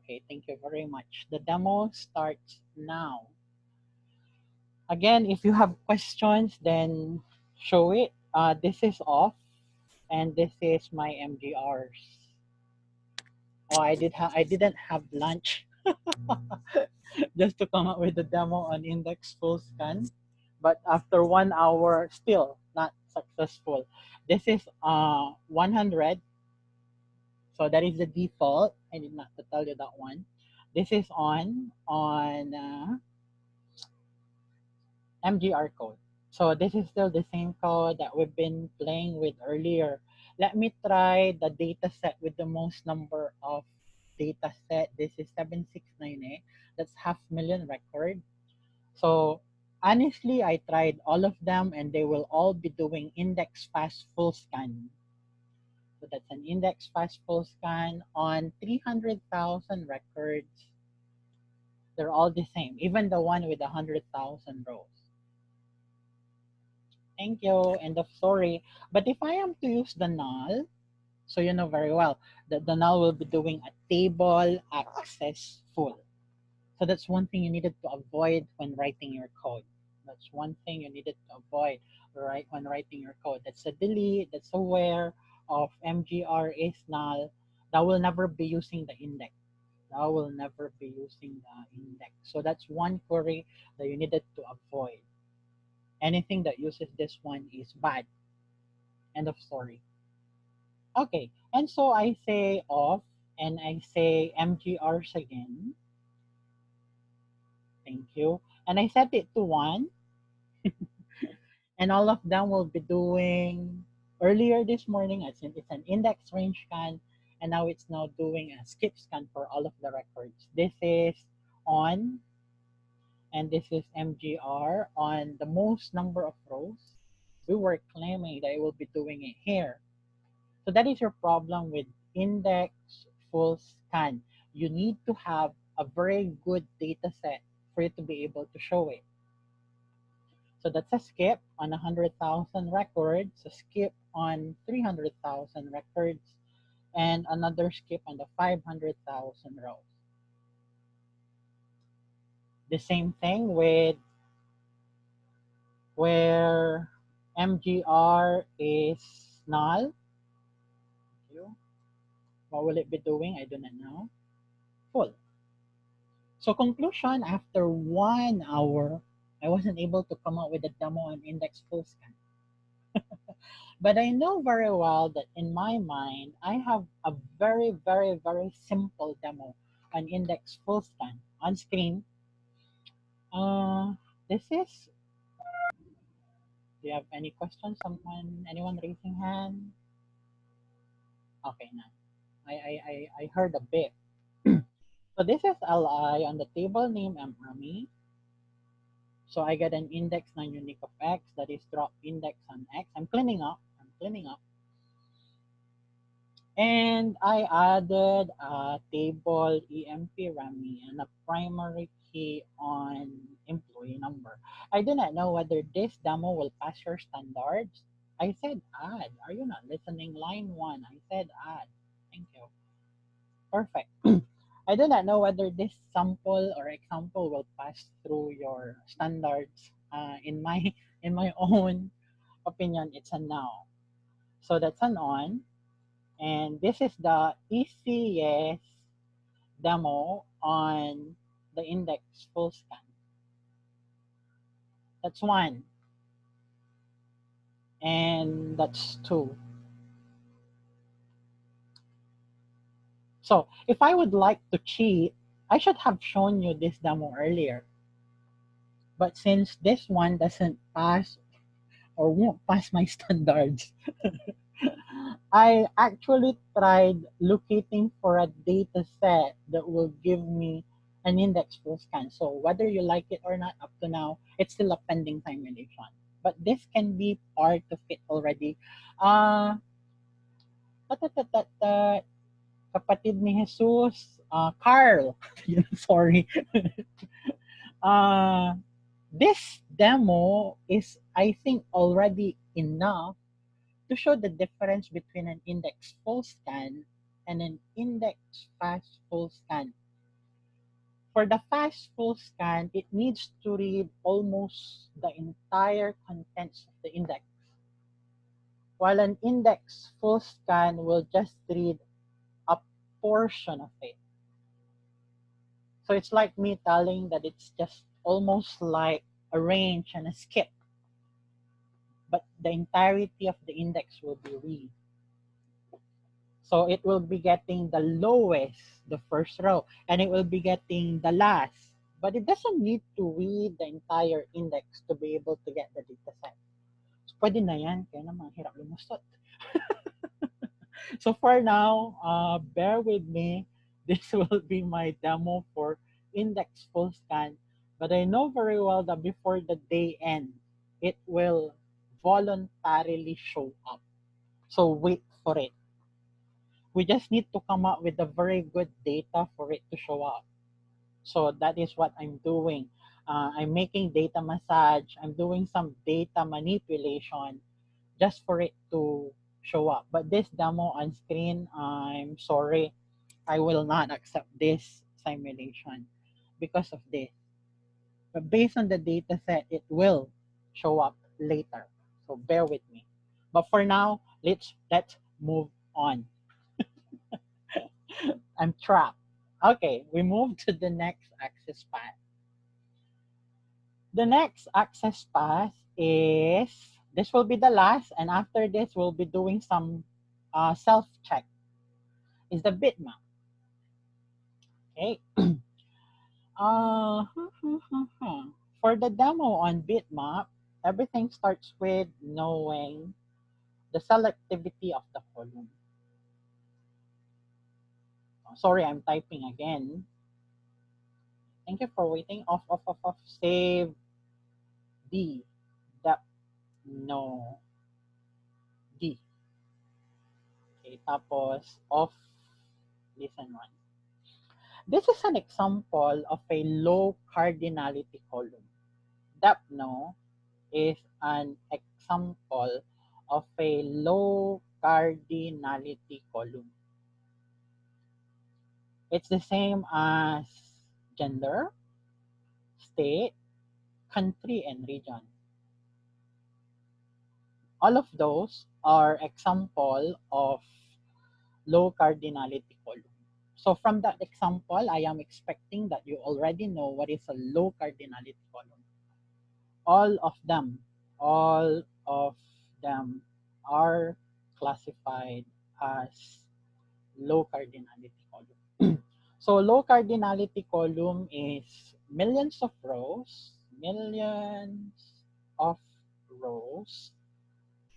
Okay, thank you very much. The demo starts now. Again, if you have questions, then show it. This is off, and this is my MGRs. Oh, I didn't have lunch just to come up with the demo on index full scan. But after 1 hour, still not successful. This is 100. So that is the default. I did not to tell you that one. This is on MGR code. So this is still the same code that we've been playing with earlier. Let me try the data set with the most number of data set. This is 7698. That's 500,000 record. So honestly, I tried all of them and they will all be doing index fast full scan. So that's an index fast full scan on 300,000 records. They're all the same, even the one with 100,000 rows. Thank you, end of story. But if I am to use the null, so you know very well that the null will be doing a table access full. So that's one thing you needed to avoid when writing your code. That's one thing you needed to avoid when writing your code. That's a delete, that's a where of MGR is null. That will never be using the index. That will never be using the index. So that's one query that you needed to avoid. Anything that uses this one is bad. End of story. Okay, and so I say off and I say MGRs again. Thank you. And I set it to 1. And all of them will be doing earlier this morning. It's an index range scan. And now it's now doing a skip scan for all of the records. This is on, and this is MGR on the most number of rows. We were claiming that it will be doing it here. So that is your problem with index full scan. You need to have a very good data set for you to be able to show it. So that's a skip on 100,000 records, a skip on 300,000 records, and another skip on the 500,000 rows. The same thing with where MGR is null. What will it be doing? I do not know. Full. So conclusion, after 1 hour, I wasn't able to come up with a demo on index full scan. But I know very well that in my mind, I have a very, very, very simple demo on index full scan on screen. This is, do you have any questions? Anyone raising hand? Okay, none. I heard a bit. So this is li on the table name mRami. So I get an index non-unique of x, that is drop index on x. I'm cleaning up. And I added a table emp Rami and a primary key on employee number. I do not know whether this demo will pass your standards. I said add. Are you not listening? Line 1, I said add. Thank you. Perfect. I do not know whether this sample or example will pass through your standards. In my own opinion, it's a no. So that's an on. And this is the ECS demo on the index full scan. That's 1. And that's 2. So if I would like to cheat, I should have shown you this demo earlier. But since this one doesn't pass or won't pass my standards, I actually tried locating for a data set that will give me an index full scan. So whether you like it or not, up to now, it's still a pending simulation. But this can be part of it already. Kapatid ni Jesus, Carl, sorry. This demo is, I think, already enough to show the difference between an index full scan and an index fast full scan. For the fast full scan, it needs to read almost the entire contents of the index, while an index full scan will just read a portion of it. So it's like me telling that it's just almost like a range and a skip, but the entirety of the index will be read. So it will be getting the lowest, the first row, and it will be getting the last. But it doesn't need to read the entire index to be able to get the data set. So pwede na yan, kaya naman hirap lumusot. So for now, bear with me. This will be my demo for index full scan. But I know very well that before the day ends, it will voluntarily show up. So wait for it. We just need to come up with a very good data for it to show up. So that is what I'm doing. I'm making data massage. I'm doing some data manipulation just for it to show up. But this demo on screen, I'm sorry, I will not accept this simulation because of this. But based on the data set, it will show up later. So bear with me. But for now, let's move on. I'm trapped. Okay, we move to the next access path. The next access path is, this will be the last, and after this, we'll be doing some self-check, is the bitmap. Okay. Uh, for the demo on bitmap, everything starts with knowing the selectivity of the column. Sorry, I'm typing again. Thank you for waiting. Off. Save D. Depth. No. D. Okay, tapos off. Listen one. This is an example of a low cardinality column. Depth no is an example of a low cardinality column. It's the same as gender, state, country, and region. All of those are example of low cardinality column. So from that example, I am expecting that you already know what is a low cardinality column. All of them are classified as low cardinality column. So low cardinality column is millions of rows,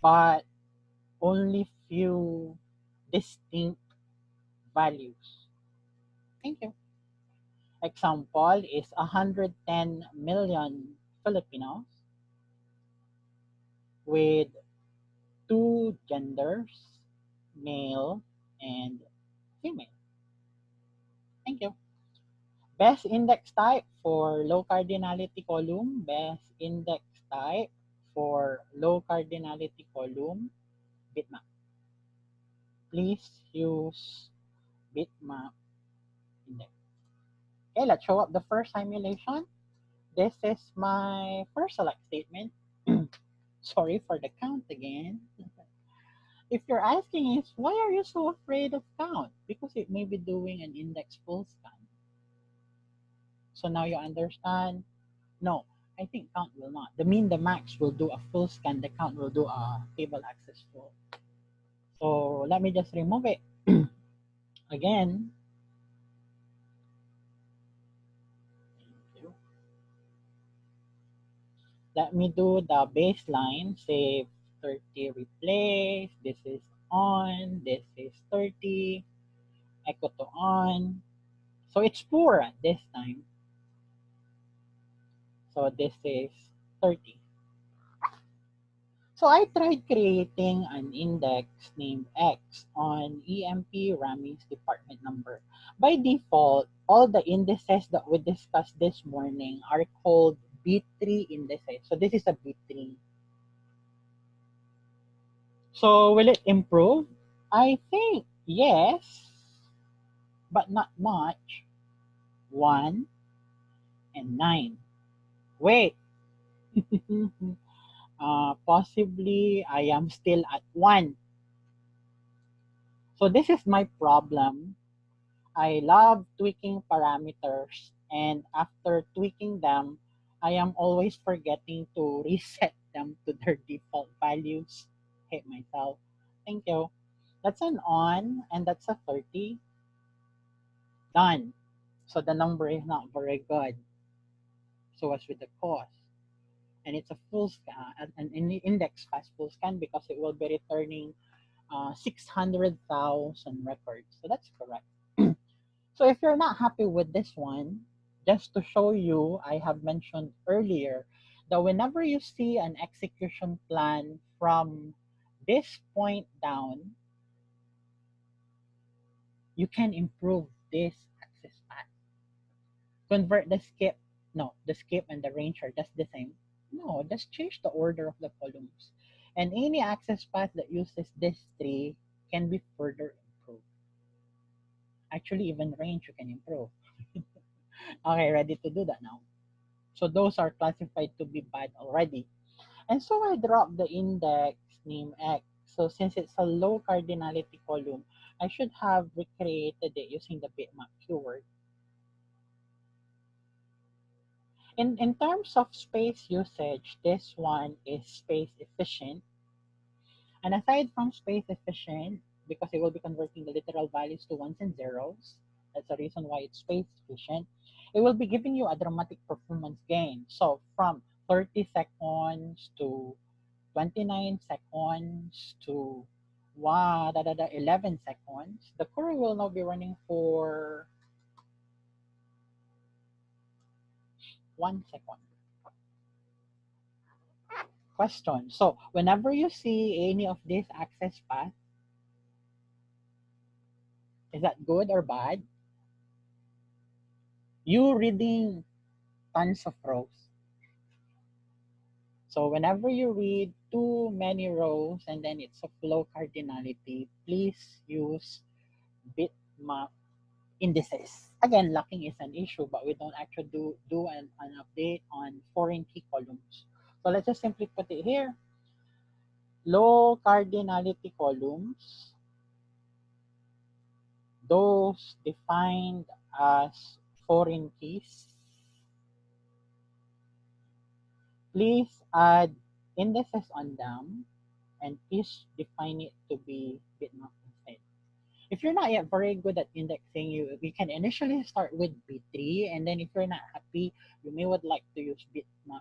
but only few distinct values. Thank you. Example is 110 million Filipinos with two genders, male and female. Thank you. Best index type for low cardinality column, best index type for low cardinality column, bitmap. Please use bitmap index. Okay, let's show up the first simulation. This is my first select statement. Sorry for the count again. If you're asking is, why are you so afraid of count? Because it may be doing an index full scan. So now you understand? No, I think count will not. The mean, the max will do a full scan. The count will do a table access full. So let me just remove it. Again. Thank you. Let me do the baseline. Save 30 replace. This is on. This is 30. Echo to on. So it's poor at this time. So this is 30. So I tried creating an index named X on EMP Rami's department number. By default, all the indices that we discussed this morning are called B3 indices. So this is a B3. So will it improve? I think yes, but not much. 1, and 9. Wait, possibly I am still at 1. So this is my problem. I love tweaking parameters, and after tweaking them, I am always forgetting to reset them to their default values. Hate myself. Thank you. That's an on, and that's a 30. Done. So the number is not very good. So as with the cost. And it's a full scan, an index fast full scan because it will be returning 600,000 records. So that's correct. So if you're not happy with this one, just to show you, I have mentioned earlier that whenever you see an execution plan from this point down, you can improve this access path. Convert the skip. No, the skip and the range are just the same. No, just change the order of the columns. And any access path that uses this tree can be further improved. Actually, even range you can improve. Okay, ready to do that now. So those are classified to be bad already. And so I dropped the index name X. So since it's a low cardinality column, I should have recreated it using the bitmap keyword. In terms of space usage, this one is space efficient. And aside from space efficient, because it will be converting the literal values to ones and zeros, that's the reason why it's space efficient, it will be giving you a dramatic performance gain. So from 30 seconds to 29 seconds to 11 seconds, the query will now be running for 1 second. Question. So whenever you see any of these access paths, is that good or bad? You reading tons of rows. So whenever you read too many rows and then it's of low cardinality, please use bitmap indices. Again, locking is an issue, but we don't actually do an update on foreign key columns. So let's just simply put it here. Low cardinality columns, those defined as foreign keys, please add indices on them and please define it to be bitmap instead. If you're not yet very good at indexing, you can initially start with B3, and then if you're not happy, you may would like to use bitmap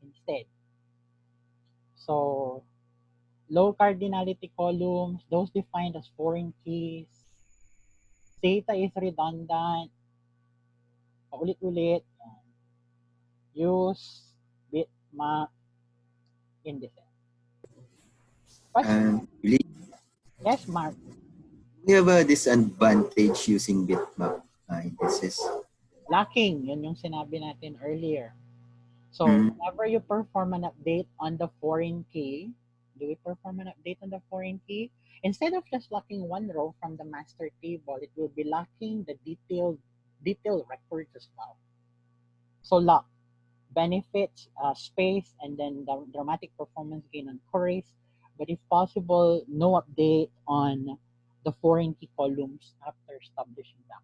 instead. So low cardinality columns, those defined as foreign keys. Data is redundant. Paulit-ulit. Use bitmap indices. Question? Really, Yes, Mark. we have a disadvantage using bitmap indices. Lacking, yun yung sinabi natin earlier. So Mm. whenever you perform an update on the foreign key, do we perform an update on the foreign key? Instead of just locking one row from the master table, it will be locking the detailed records as well. So lock benefits, space, and then the dramatic performance gain on queries. But if possible, no update on the foreign key columns after establishing them.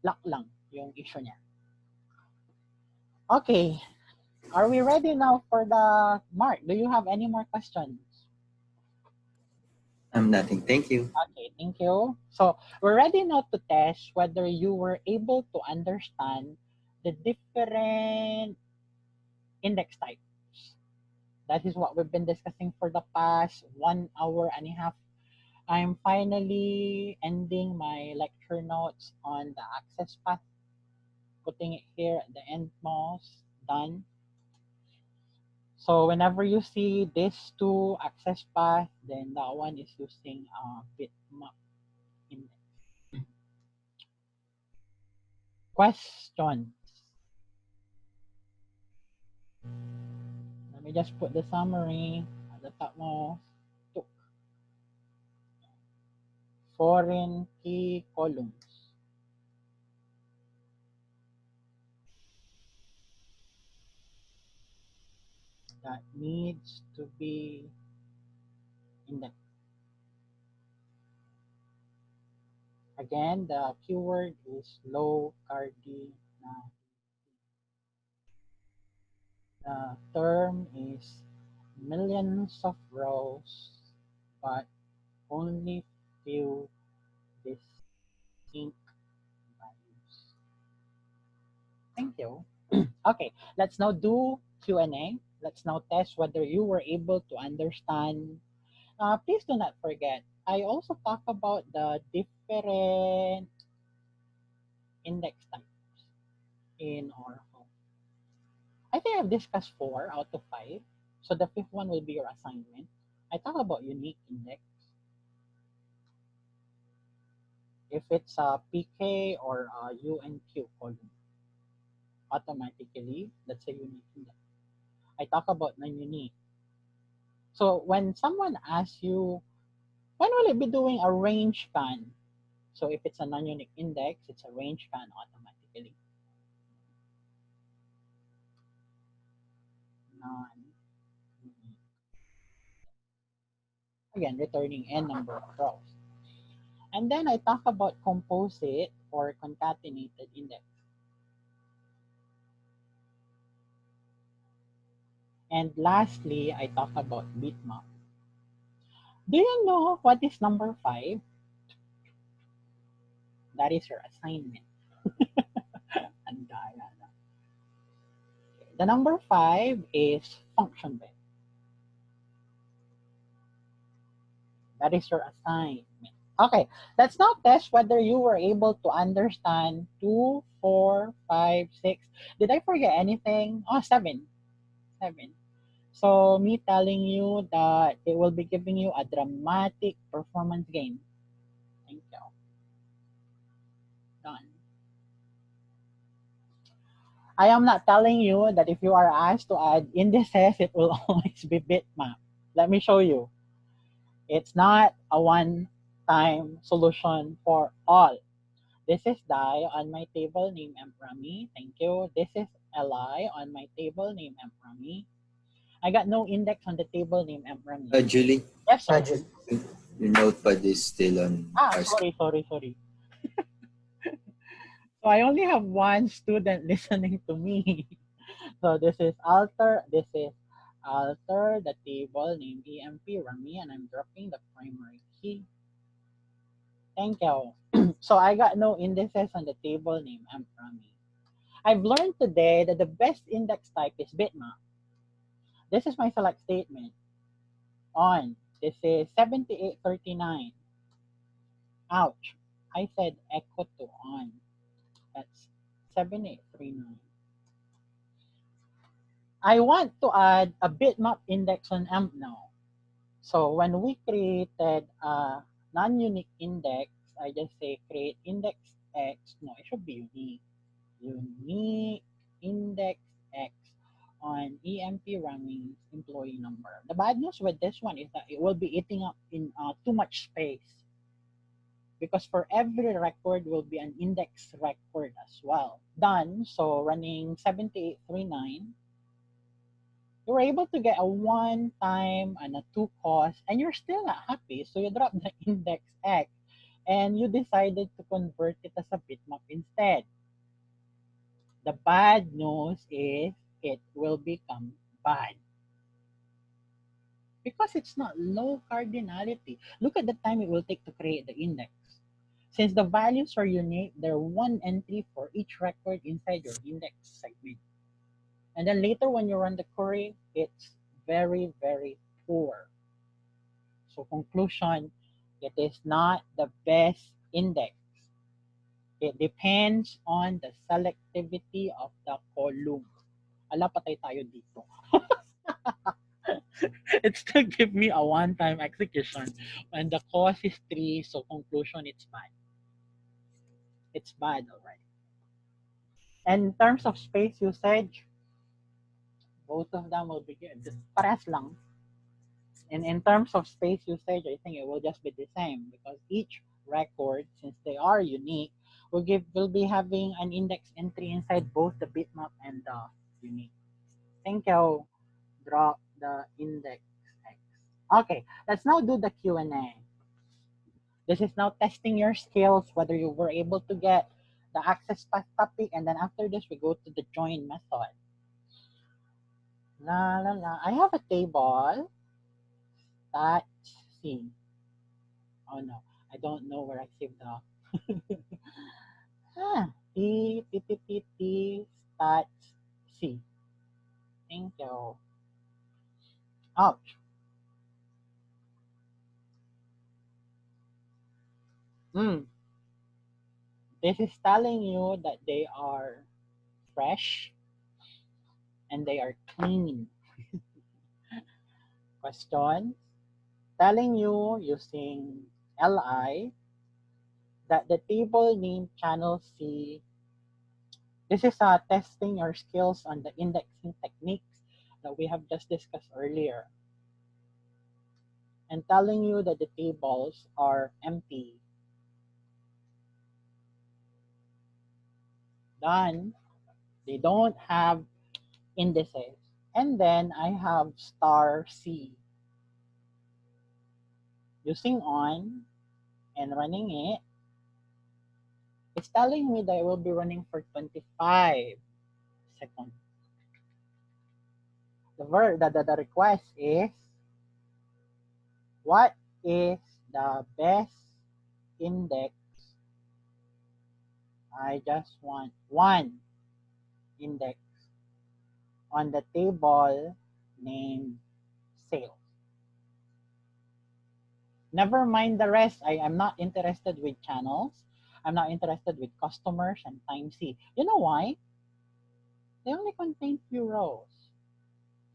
Lock lang yung issue niya. Okay, are we ready now for the Mark? Do you have any more questions? Nothing. Thank you. Okay, thank you. So we're ready now to test whether you were able to understand the different index types. That is what we've been discussing for the past 1 hour and a half. I'm finally ending my lecture notes on the access path, putting it here at the endmost, done. So whenever you see these two access path, then that one is using bitmap index. Questions? Let me just put the summary at the topmost. Foreign key columns. that needs to be indexed. Again, the keyword is low cardinality. The term is millions of rows, but only few distinct values. Thank you. Okay, let's now do Q&A. Let's now test whether you were able to understand. Please do not forget, I also talk about the different index types in Oracle. I think I've discussed 4 out of 5. So the fifth one will be your assignment. I talk about unique index. If it's a PK or a UNQ column, automatically, that's a unique index. I talk about non-unique. So when someone asks you, when will it be doing a range scan? So if it's a non-unique index, it's a range scan automatically. Non-unique. Again, returning n number of rows. And then I talk about composite or concatenated index. And lastly, I talk about bitmap. Do you know what is number 5? That is your assignment. Andaya na. The number 5 is function bed. That is your assignment. Okay, let's now test whether you were able to understand 2, 4, 5, 6. Did I forget anything? Oh, 7. 7. So me telling you that it will be giving you a dramatic performance gain. Thank you. Done. I am not telling you that if you are asked to add indices, it will always be bitmap. Let me show you. It's not a one-time solution for all. This is Dai on my table name Emprami. Thank you. This is Eli on my table name Emprami. I got no index on the table name Emprami. Julie, Yes, sir. Julie. your notepad is still on our screen. Sorry. So I only have one student listening to me. So this is alter the table name EMP Rami, and I'm dropping the primary key. Thank you. So I got no indices on the table name Rami. I've learned today that the best index type is bitmap. This is my select statement. On. This is 7839. Ouch. I said echo to on. That's 7839. I want to add a bitmap index on AMP now. So when we created a non-unique index, I just say create index X. No, it should be unique. Unique index X on EMP running employee number. The bad news with this one is that it will be eating up in too much space, because for every record will be an index record as well. Done. So running 7839, you were able to get a 1 time and a 2 cost, and you're still not happy. So you drop the index X and you decided to convert it as a bitmap instead. The bad news is it will become bad because it's not low cardinality. Look at the time it will take to create the index. Since the values are unique, there are 1 entry for each record inside your index segment. And then later when you run the query, it's very, very poor. So conclusion, it is not the best index. It depends on the selectivity of the column. Ala, patay tayo dito. It still give me a 1 time execution when the cost is 3, so conclusion, it's bad. It's bad already. And in terms of space usage, both of them will be good. Just parehas lang. And in terms of space usage, I think it will just be the same because each record, since they are unique, will be having an index entry inside both the bitmap and the unique. Thank you. drop the index X. Okay, let's now do the Q&A. This is now testing your skills, whether you were able to get the access path topic, and then after this, we go to the join method. La la la. I have a table. Let's see. Oh no, I don't know where I saved the. Stats C. Thank you. Ouch. Mm. This is telling you that they are fresh and they are clean. Question. Telling you using LI that the table named channel C. This is testing your skills on the indexing techniques that we have just discussed earlier. And telling you that the tables are empty. Done. They don't have indices. And then I have star C. Using on and running it, it's telling me that it will be running for 25 seconds. The request is, what is the best index? I just want one index on the table named sales. Never mind the rest. I am not interested with channels. I'm not interested with customers and time C. You know why? They only contain few rows.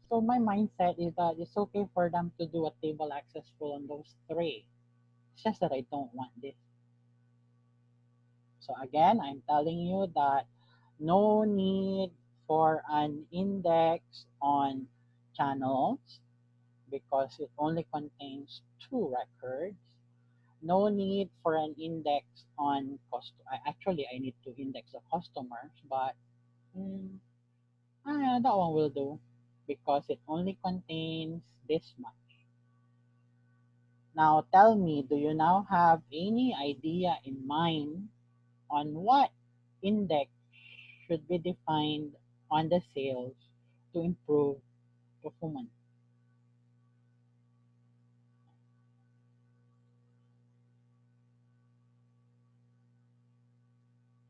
So my mindset is that it's okay for them to do a table access rule on those three. It's just that I don't want this. So again, I'm telling you that no need for an index on channels because it only contains two records. No need for an index on cost. Actually, I need to index the customers, but that one will do because it only contains this much. Now tell me, do you now have any idea in mind on what index should be defined on the sales to improve performance?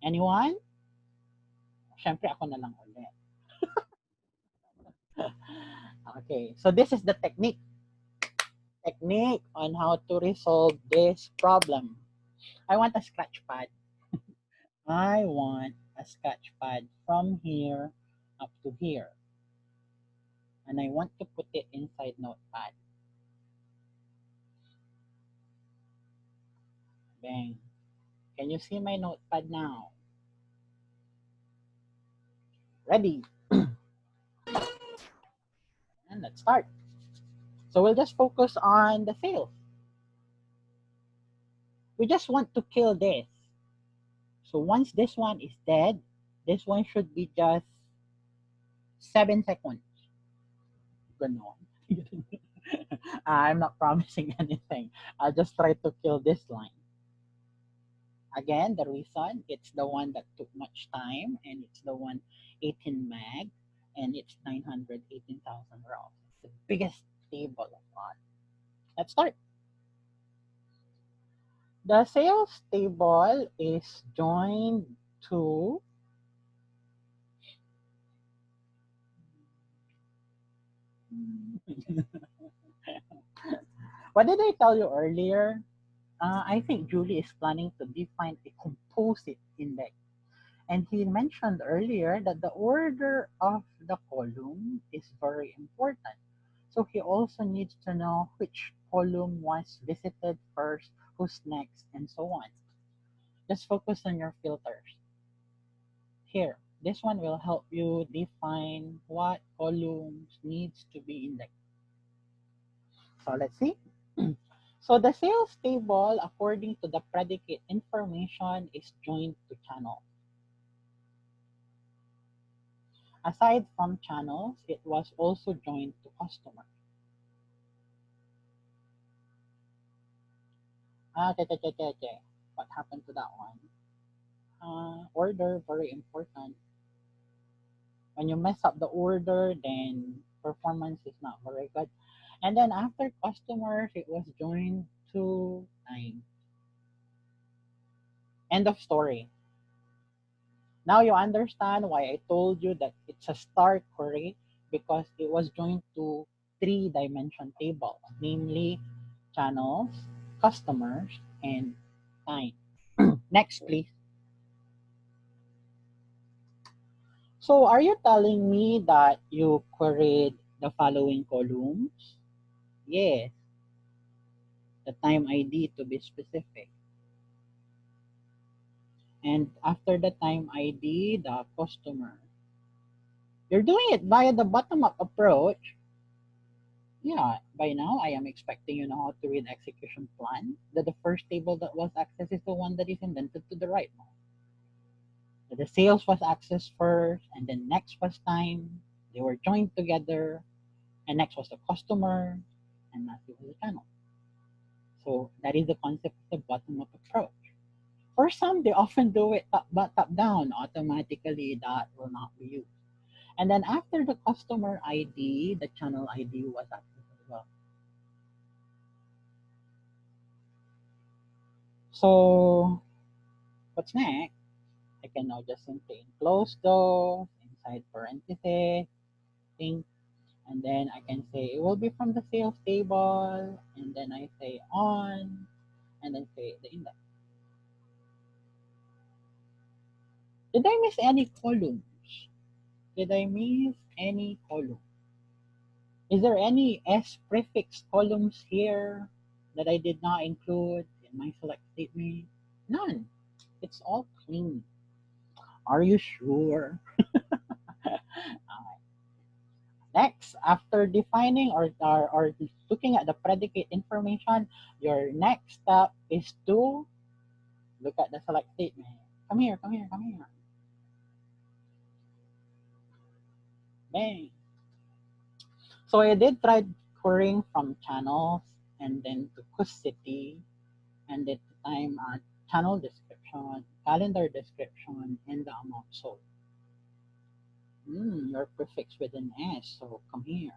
Anyone? Siyempre ako na lang ulit. Okay, so this is the technique on how to resolve this problem. I want a scratch pad. I want a sketch pad from here up to here. And I want to put it inside Notepad. Bang. Can you see my Notepad now? Ready. And let's start. So we'll just focus on the sales. We just want to kill this. So once this one is dead, this one should be just 7 seconds. Ganon. I'm not promising anything. I'll just try to kill this line. Again, the reason, it's the one that took much time, and it's the one 18 meg, and it's 918,000 rows. It's the biggest table of all. Let's start. The sales table is joined to what did I tell you earlier? I think Julie is planning to define a composite index. And he mentioned earlier that the order of the column is very important. So he also needs to know which column was visited first, who's next, and so on. Just focus on your filters. Here, this one will help you define what columns needs to be indexed. So let's see. So the sales table, according to the predicate information, is joined to channel. Aside from channels, it was also joined to customers. Okay. What happened to that one? Order, very important. When you mess up the order, then performance is not very good. And then after customers, it was joined to time. End of story. Now you understand why I told you that it's a star query because it was joined to three-dimension table, namely channels, customers, and time. Next, please. So are you telling me that you queried the following columns? Yes, the time ID to be specific. And after the time ID, the customer. You're doing it via the bottom-up approach. Yeah, by now I am expecting you know how to read execution plan. That the first table that was accessed is the one that is indented to the right. That the sales was accessed first, and then next was time. They were joined together, and next was the customer, and last was the channel. So that is the concept of the bottom-up approach. For some, they often do it top down. Automatically, that will not be used. And then after the customer ID, the channel ID was accessed as well. So what's next? I can now just simply enclose those inside parentheses, thing, and then I can say it will be from the sales table, and then I say on, and then say the index. Did I miss any columns? Did I miss any column? Is there any S prefix columns here that I did not include in my select statement? None. It's all clean. Are you sure? Next, after defining or looking at the predicate information, your next step is to look at the select statement. Come here, come here, come here. Bang. So I did try querying from channels and then to city and at the time channel description, calendar description, and the amount sold. Your prefix with an S, so come here.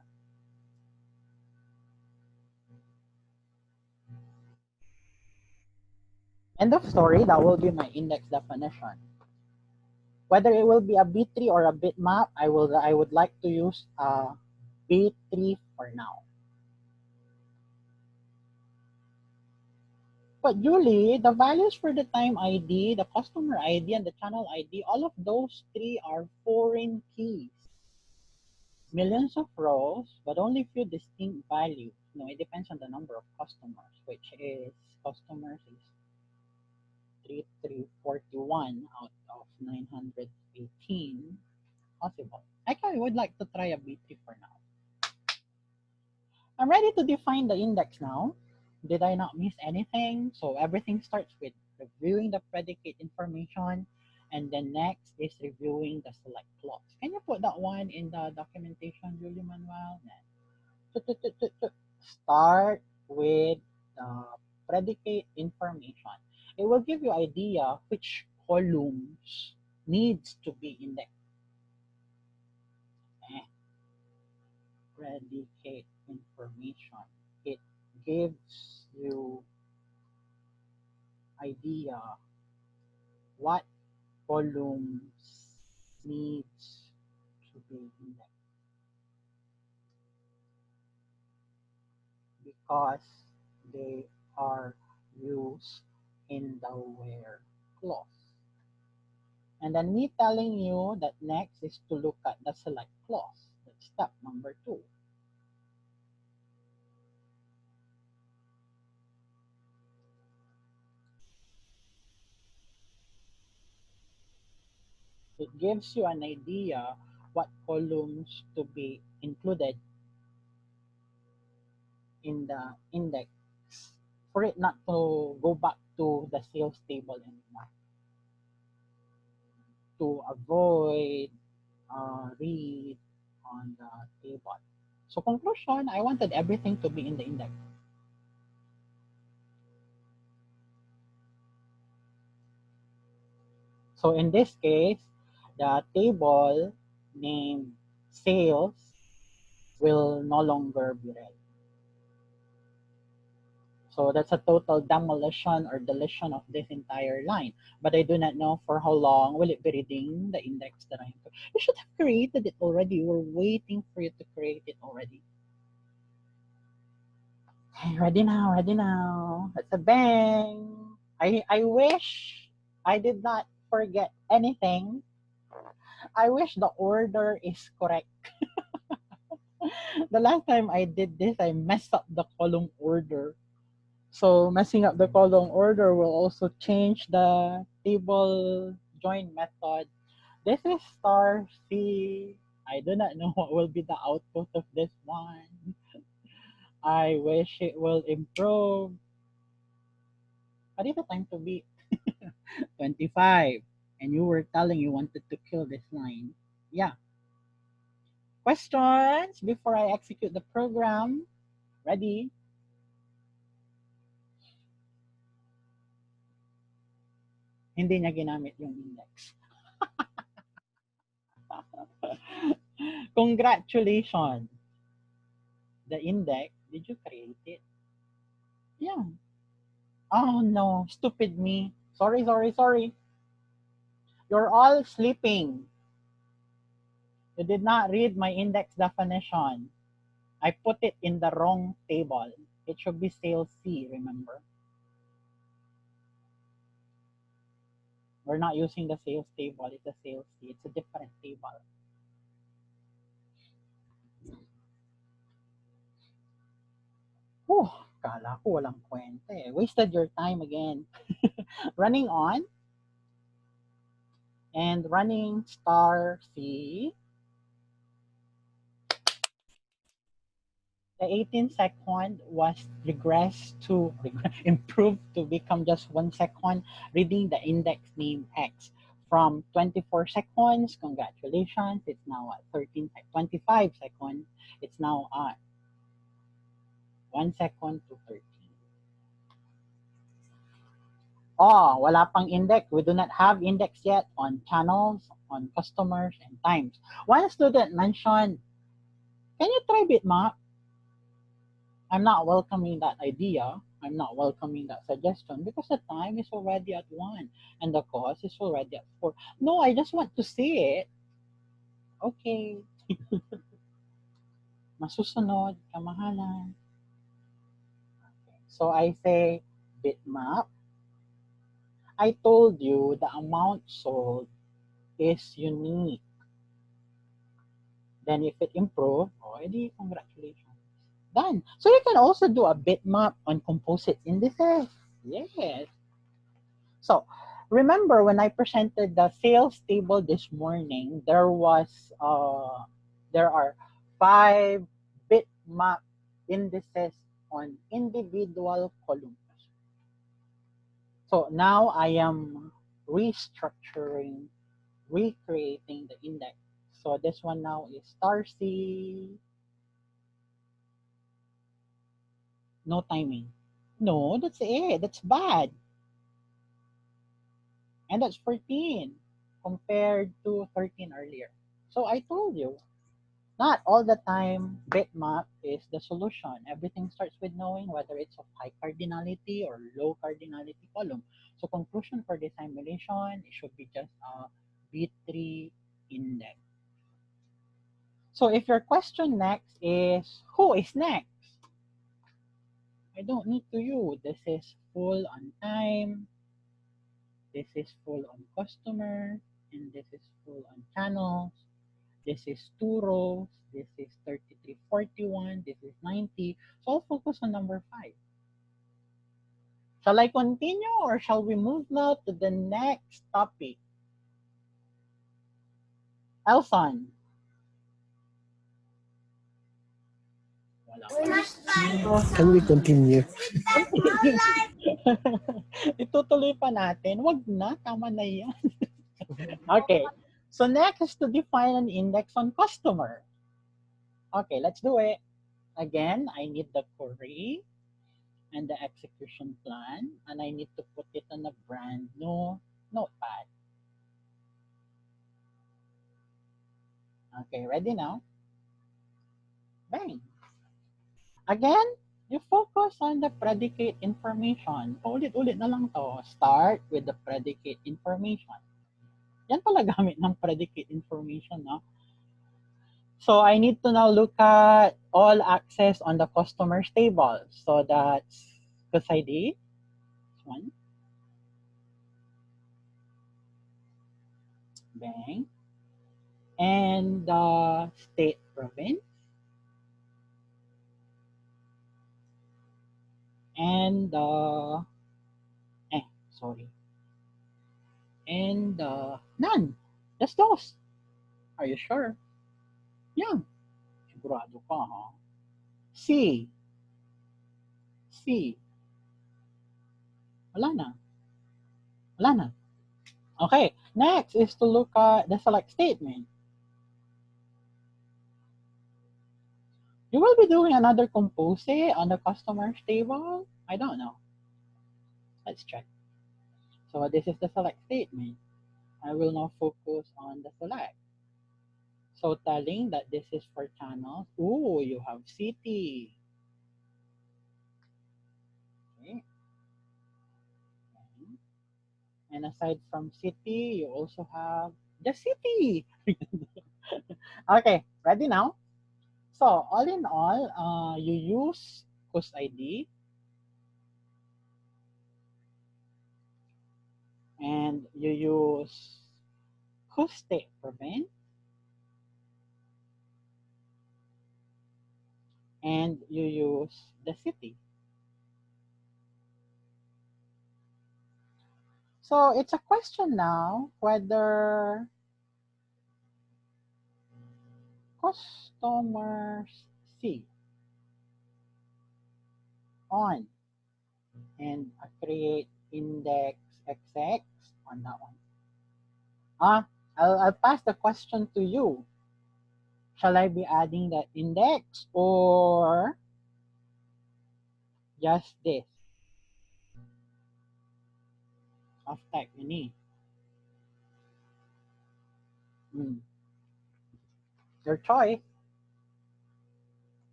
End of story, that will be my index definition. Whether it will be a B3 or a bitmap, I would like to use B3 for now. But Julie, the values for the time ID, the customer ID, and the channel ID, all of those three are foreign keys. Millions of rows, but only few distinct values. No, it depends on the number of customers, which is customers is 3341 out of 918 possible. I would like to try a B3 for now. I'm ready to define the index now. Did I not miss anything? So everything starts with reviewing the predicate information, and then next is reviewing the select clause. Can you put that one in the documentation, Julio Manuel? Start with the predicate information. It will give you idea which columns needs to be indexed. Predicate information. It gives you idea what columns needs to be indexed because they are used in the where clause. And then me telling you that next is to look at the select clause. That's step number 2. It gives you an idea what columns to be included in the index for it not to go back to the sales table anymore. To avoid read on the table. So conclusion, I wanted everything to be in the index. So in this case, the table named sales will no longer be read. So that's a total demolition or deletion of this entire line. But I do not know for how long will it be reading the index that I have. You should have created it already. You were waiting for you to create it already. Okay, ready now, ready now. That's a bang. I wish I did not forget anything. I wish the order is correct. The last time I did this, I messed up the column order. So messing up the column order will also change the table join method. This is star C. I do not know what will be the output of this one. I wish it will improve. What is the time to be? 25. And you were telling you wanted to kill this line. Yeah. Questions before I execute the program? Ready? Hindi niya ginamit yung index. Congratulations. The index, did you create it? Yeah. Oh no, stupid me. Sorry, sorry, sorry. You're all sleeping. You did not read my index definition. I put it in the wrong table. It should be sales C, remember? We're not using the sales table. It's a sales C. It's a different table. Whew, kala ko walang kwenta eh. Wasted your time again. Running on. And running star C. The 18-second was regressed to improve to become just 1 second, reading the index name X. From 24 seconds, congratulations, it's now at 25 seconds, it's now at 1 second to 13. Oh, wala pang index. We do not have index yet on channels, on customers, and times. One student mentioned, can you try bitmap? I'm not welcoming that idea. I'm not welcoming that suggestion because the time is already at 1 and the cost is already at 4. No, I just want to see it. Okay. Masusunod, kamahalan. Okay. So I say bitmap. I told you the amount sold is unique. Then if it improved, already congratulations. Done. So you can also do a bitmap on composite indices. Yes. So remember when I presented the sales table this morning, there are 5 bitmap indices on individual columns. So now I am restructuring, recreating the index. So this one now is star C. No timing. No, that's it. That's bad. And that's 14 compared to 13 earlier. So I told you, not all the time bitmap is the solution. Everything starts with knowing whether it's of high cardinality or low cardinality column. So conclusion for this simulation, it should be just a B3 index. So if your question next is, who is next? I don't need to you. This is full on time. This is full on customer. And this is full on channels. This is 2 rows. This is 3341. This is 90. So I'll focus on number 5. Shall I continue or shall we move now to the next topic? Elson. Can we continue? Itutuloy pa natin. Wag na, tama na yan. Okay. So next is to define an index on customer. Okay, let's do it. Again, I need the query and the execution plan, and I need to put it on a brand new notepad. Okay, ready now? Bang. Again, you focus on the predicate information. Paulit-ulit na lang to. Start with the predicate information. Yan pala gamit ng predicate information, no? So I need to now look at all access on the customer's table. So that's cus ID, this one. Bang. And the state province. And sorry. And none. Just those. Are you sure? Yeah. Sigurado ka, ha? C. C. Wala na. Wala na. Okay. Next is to look at the select statement. You will be doing another compose on the customer's table? I don't know. Let's check. So this is the select statement. I will now focus on the select. So telling that this is for channels. Oh, you have city. Okay. And aside from city, you also have the city. Okay, ready now? So all in all, you use cus ID and you use cus state province and you use the city. So it's a question now whether customers see on and create index XX on that one. I'll pass the question to you. Shall I be adding the index or just this of type ini? Your choice.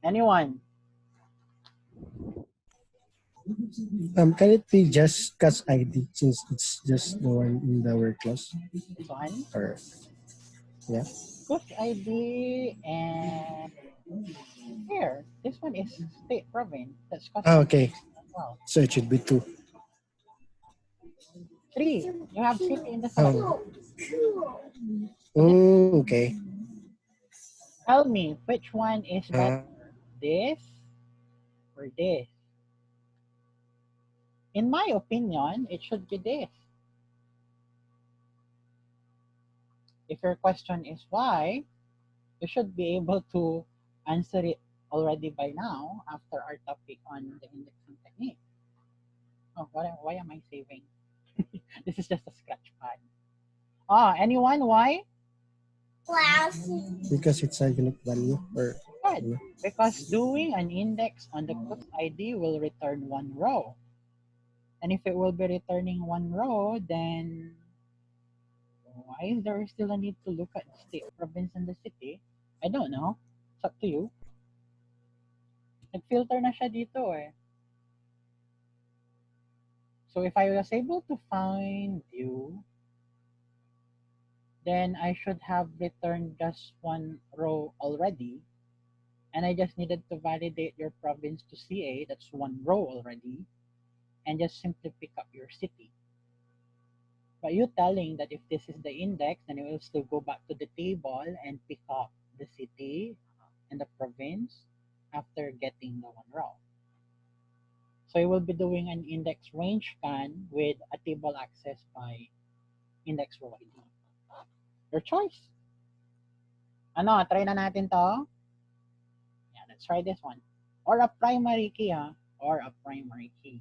Anyone? Can it be just cus ID since it's just the one in the word clause? This one? Or yeah. Cus ID and here. This one is state province. That's custom Okay. as well. So it should be 2. 3. You have city in the select. Oh, okay. Tell me which one is better, this or this? In my opinion, it should be this. If your question is why, you should be able to answer it already by now after our topic on the indexing technique. Oh, why am I saving? This is just a sketch pad. Anyone? Why? Because it's a unique value or Good. Because doing an index on the cus ID will return one row. And if it will be returning one row, then why is there still a need to look at the state, province, and the city? I don't know. It's up to you. Nag-filter na siya dito eh. So if I was able to find you, then I should have returned just one row already. And I just needed to validate your province to CA, that's one row already, and just simply pick up your city. But you telling that if this is the index, then it will still go back to the table and pick up the city and the province after getting the one row. So you will be doing an index range scan with a table access by index row ID. Your choice. Ano, try na natin to? Yeah, let's try this one. Or a primary key, or a primary key.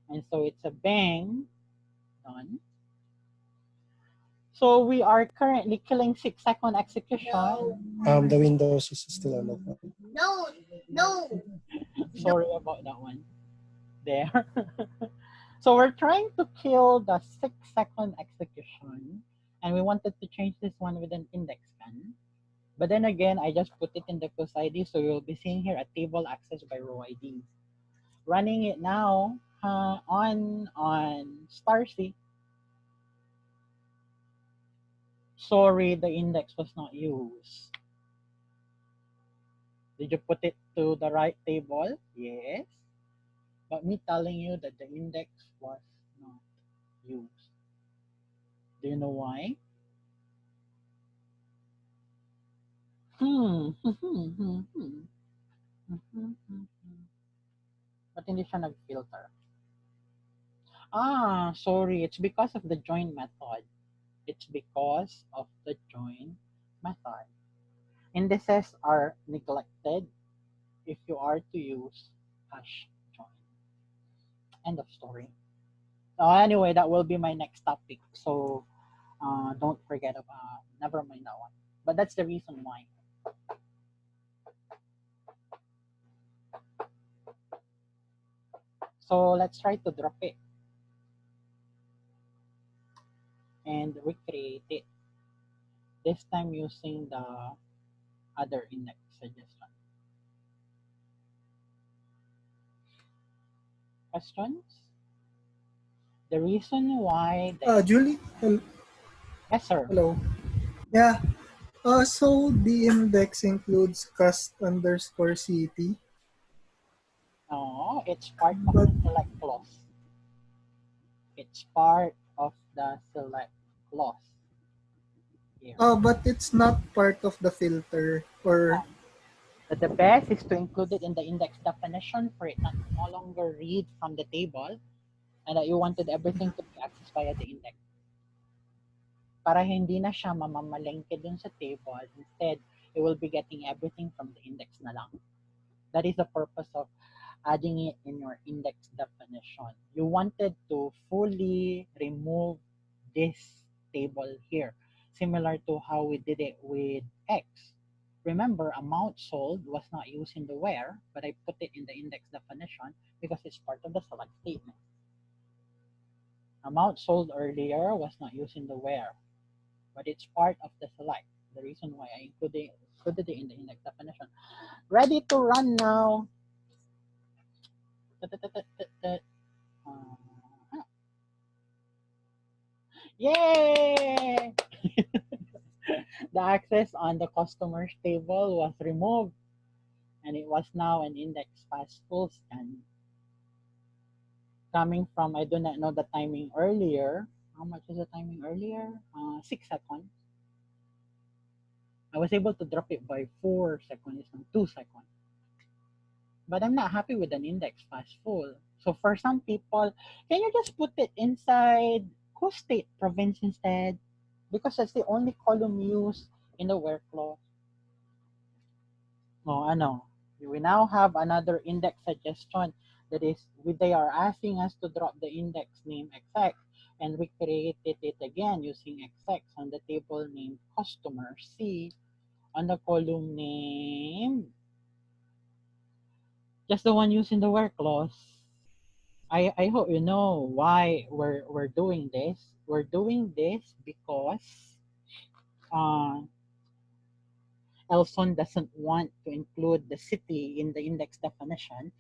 And so it's a bang, done. So we are currently killing 6-second execution. The Windows is still on open. Sorry about that one. There. So we're trying to kill the 6-second execution, and we wanted to change this one with an index scan. But then again, I just put it in the course ID, so you'll be seeing here a table accessed by row IDs. Running it now on Starcy. Sorry, the index was not used. Did you put it to the right table? Yes. But me telling you that the index was not used. Do you know why? Hmm. Ba't hindi siya nag-filter? Sorry. It's because of the join method. It's because of the join method. Indices are neglected if you are to use hash join. End of story. Anyway, that will be my next topic. So don't forget about, never mind that one. But that's the reason why. So let's try to drop it and recreate it. This time using the other index suggestion. Questions? The reason why Julie, yes sir. hello. Yeah. So the index includes cast underscore city, No, it's part of but the select clause. It's part of the select clause here. but it's not part of the filter or But the best is to include it in the index definition for it not to no longer read from the table and that you wanted everything to be accessed via the index. Para hindi na siya mamamalengke dun sa table. Instead, it will be getting everything from the index na lang. That is the purpose of adding it in your index definition. You wanted to fully remove this table here, similar to how we did it with X. Remember, amount sold was not used in the where, but I put it in the index definition because it's part of the select statement. Amount sold earlier was not used in the where, but it's part of the select. The reason why I included it in the index definition. Ready to run now. Yay! The access on the customers table was removed and it was now an index fast full scan. Coming from, I do not know the timing earlier. How much is the timing earlier? 6 seconds. I was able to drop it by 4 seconds and 2 seconds. But I'm not happy with an index fast full. So for some people, can you just put it inside co-state province instead? Because that's the only column used in the where clause. Oh, ano. We now have another index suggestion that is, they are asking us to drop the index name XX and we created it again using XX on the table named customer C on the column name, just the one used in the where clause. I hope you know why we're doing this. We're doing this because uh, Elson doesn't want to include the city in the index definition.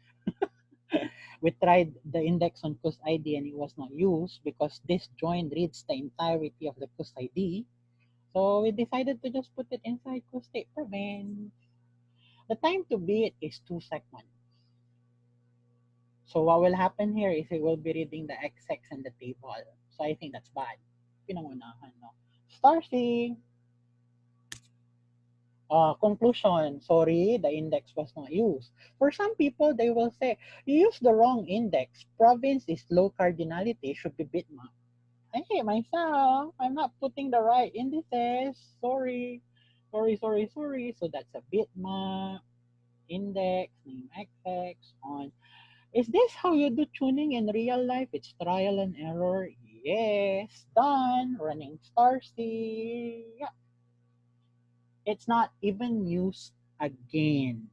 We tried the index on cus ID and it was not used because this join reads the entirety of the cus ID. So we decided to just put it inside cus state province. The time to beat is 2 seconds. So what will happen here is it will be reading the XX and the table. So I think that's bad. Pinangunahan, no? Starcy. Conclusion, sorry, the index was not used. For some people, they will say, you used the wrong index. Province is low cardinality, should be bitmap. I hate myself. I'm not putting the right indices. Sorry. So that's a bitmap, index, name XX, on. Is this how you do tuning in real life? It's trial and error. Yes, done. Running star C. Yeah. It's not even used again.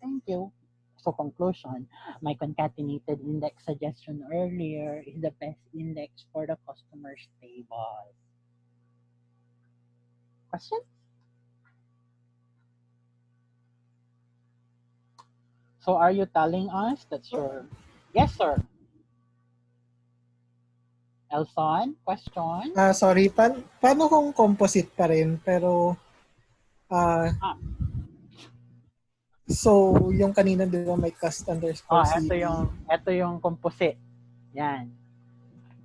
Thank you. So conclusion, my concatenated index suggestion earlier is the best index for the customer's table. Question? So are you telling us that's your... Yes, sir. Elson, question? Sorry, paano kung composite pa rin pero Ah, so yung kanina di ba may cast underscore ito CD? yung composite. Yan.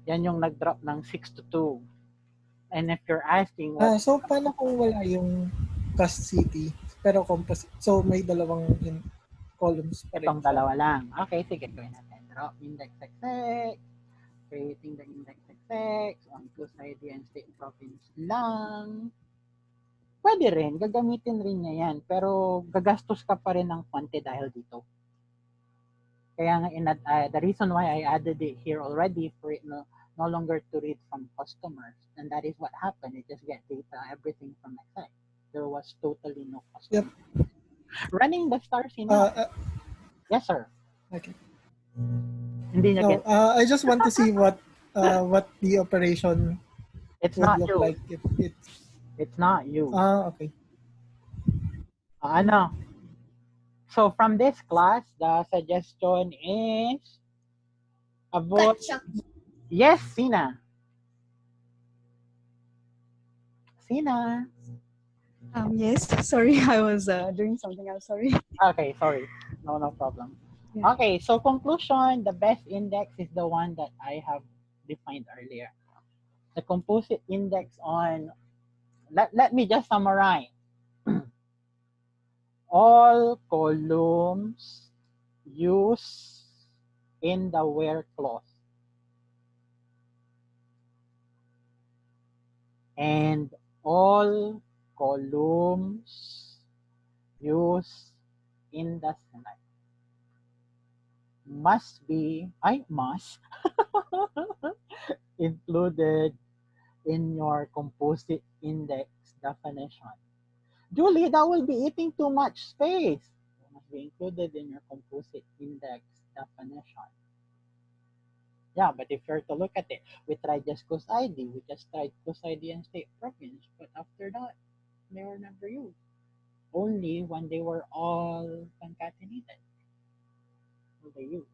Yan yung nag-drop ng 6 to 2. And if you're asking what... So paano kung wala yung cast CD pero composite? So may dalawang columns pa rin Itong siya. dalawa lang. Okay, sige, gawin natin. Drop index XX, creating the index XX on plus ID and state province lang. Pwede rin, gagamitin rin niya yan. Pero gagastos ka pa rin ng konti dahil dito. Kaya nga, the reason why I added it here already for it no longer to read from customers. And that is what happened. It just get data, everything from XX. There was totally no customer. Yep. Running the stars now. Yes, sir. Okay. Hindi niya get... I just want to see what the operation It's would not look you. like if It's not you. Okay. Ano? So from this class, the suggestion is avoid... Yes, Sina. Sina. Yes, sorry, I was doing something else, sorry. Okay, sorry. No problem. Yeah. Okay, so conclusion, the best index is the one that I have defined earlier. The composite index on... Let me just summarize. All columns used in the where clause. And all columns used in the select must included in your composite index definition. Julie, that will be eating too much space. It must be included in your composite index definition. Yeah, but if you're to look at it, we tried just cos ID, we just tried cos ID and state province, but after that, they were never used. Only when they were all concatenated. When they were used.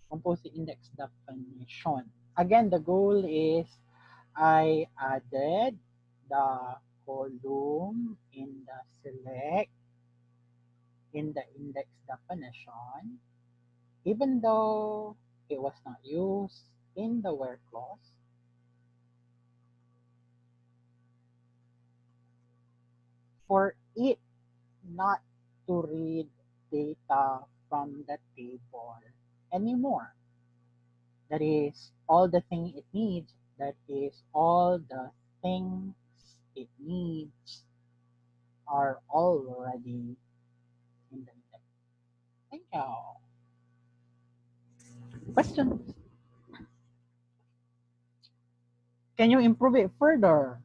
Composite index definition. Again, the goal is I added the column in the select in the index definition, even though it was not used in the where clause. For it not to read data from the table anymore. That is all the thing it needs. That is all the things it needs are already in the index. Thank you. Questions? Can you improve it further?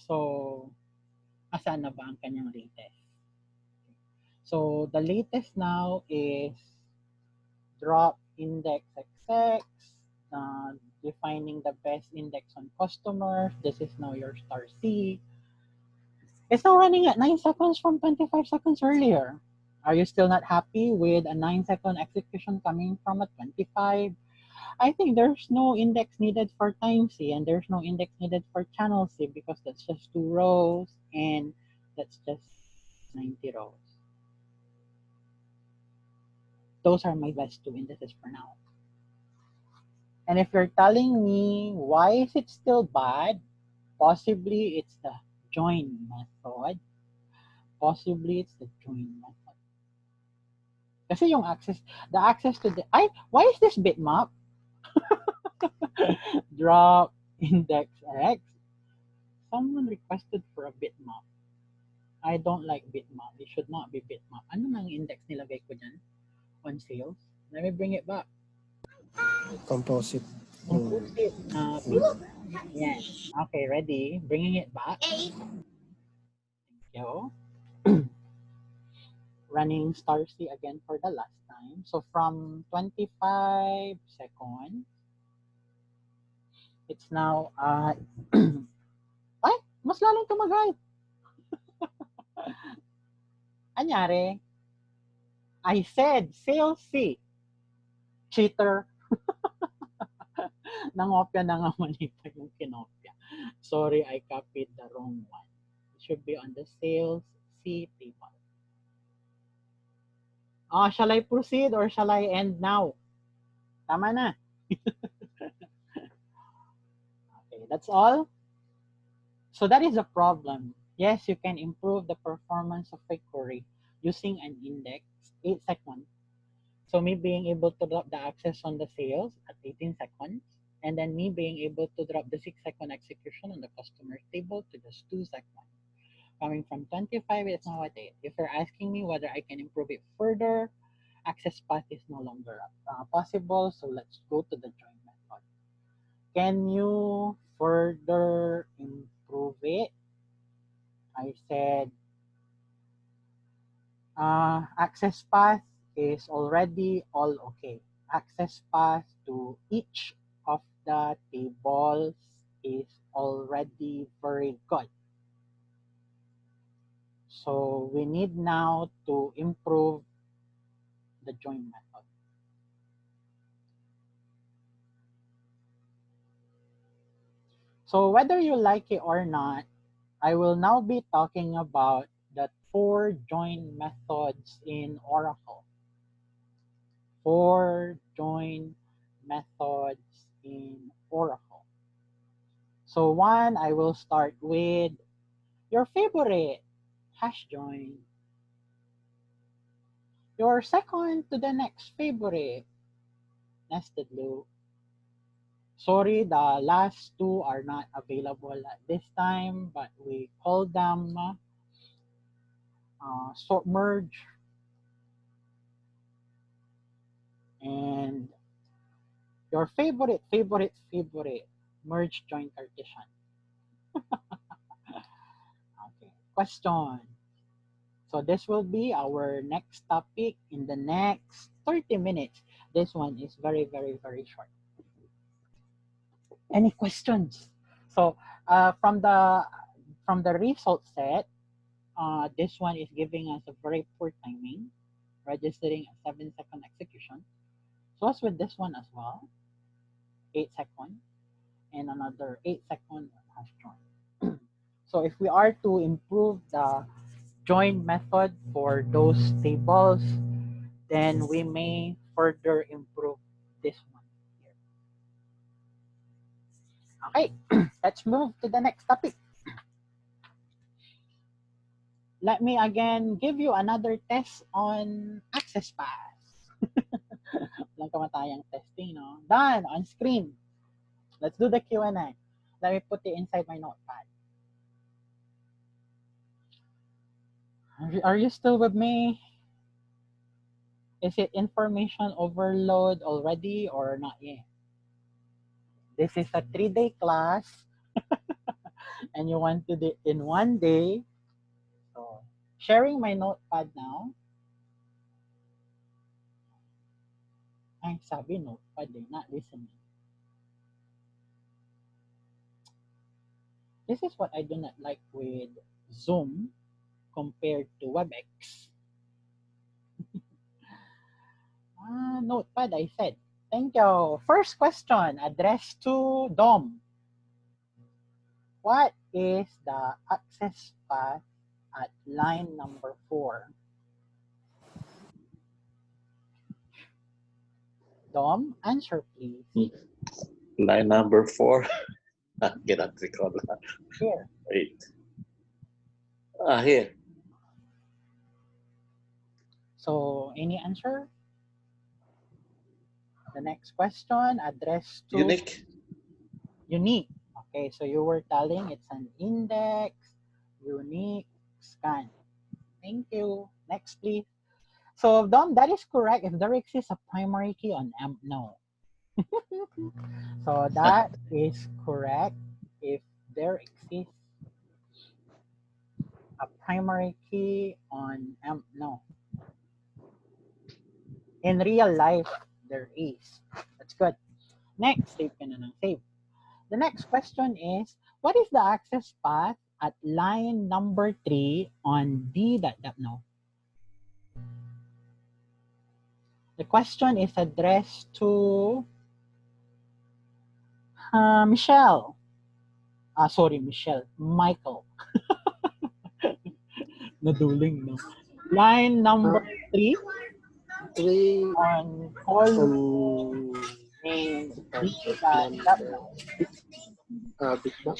So, asan na ba ang kanyang latest? So, the latest now is drop index XX, defining the best index on customers. This is now your star C. It's now running at 9 seconds from 25 seconds earlier. Are you still not happy with a 9-second execution coming from a 25? I think there's no index needed for time C and there's no index needed for channel C because that's just 2 rows and that's just 90 rows. Those are my best 2 indices for now. And if you're telling me why is it still bad, possibly it's the join method. Possibly it's the join method. Kasi yung the access to the... why is this bitmap? Drop index X. Someone requested for a bitmap. I don't like bitmap. It should not be bitmap. Ano nang index nilagay ko dyan? On sales? Let me bring it back. Composite. Composite bitmap. Yan. Okay, ready? Bringing it back. Thank you. Running star C again for the last time. So from 25 seconds, it's now ay, mas lalong tumagal. Anyari? I said sales C. Cheater. Nangopya na nga manita yung kinopya. Sorry, I copied the wrong one. It should be on the sales C table. Shall I proceed or shall I end now? Tama na. Okay, that's all. So that is a problem. Yes, you can improve the performance of a query using an index 8 seconds. So me being able to drop the access on the sales at 18 seconds, and then me being able to drop the 6-second execution on the customer table to just 2 seconds. Coming from 25, it's now at 8. If you're asking me whether I can improve it further, access path is no longer possible. So let's go to the join method. Can you further improve it? I said access path is already all okay. Access path to each of the tables is already very good. So we need now to improve the join method. So whether you like it or not, I will now be talking about the 4 join methods in Oracle. 4 join methods in Oracle. So one, I will start with your favorite, hash join. Your second to the next favorite, nested loop. Sorry, the last 2 are not available at this time, but we call them sort merge and your favorite merge join Cartesian. Okay, question. So this will be our next topic in the next 30 minutes. This one is very, very, very short. Any questions? So from the result set, this one is giving us a very poor timing, registering a 7-second execution. So as with this one as well, 8 seconds, and another 8 second hash join. So if we are to improve the join method for those tables, then we may further improve this one here. Okay, let's move to the next topic. Let me again give you another test on access path. Walang kamatayang testing, no? Done, on screen. Let's do the Q&A. Let me put it inside my notepad. Are you still with me? Is it information overload already or not yet? This is a 3-day class and you want to do it in 1 day. So sharing my notepad now. Ay, sabi notepad eh, not listening. This is what I do not like with Zoom compared to WebEx. Notepad, I said. Thank you. First question, addressed to Dom. What is the access path at line number 4? Dom, answer please. Line number 4. Cannot recall. Here. Wait. Here. So, any answer? The next question, addressed to Unique. unique. Okay, so you were telling it's an index, unique, scan. Thank you. Next, please. So, Dom, that is correct. If there exists a primary key on AMP, no. So that is correct. If there exists a primary key on no. In real life, there is. That's good. Next, save ka na ng save. The next question is, what is the access path at line number 3 on D.no? The question is addressed to Michelle. Sorry, Michelle. Michael. Naduling, no? Line number 3 Three on call name D.no. bitmap.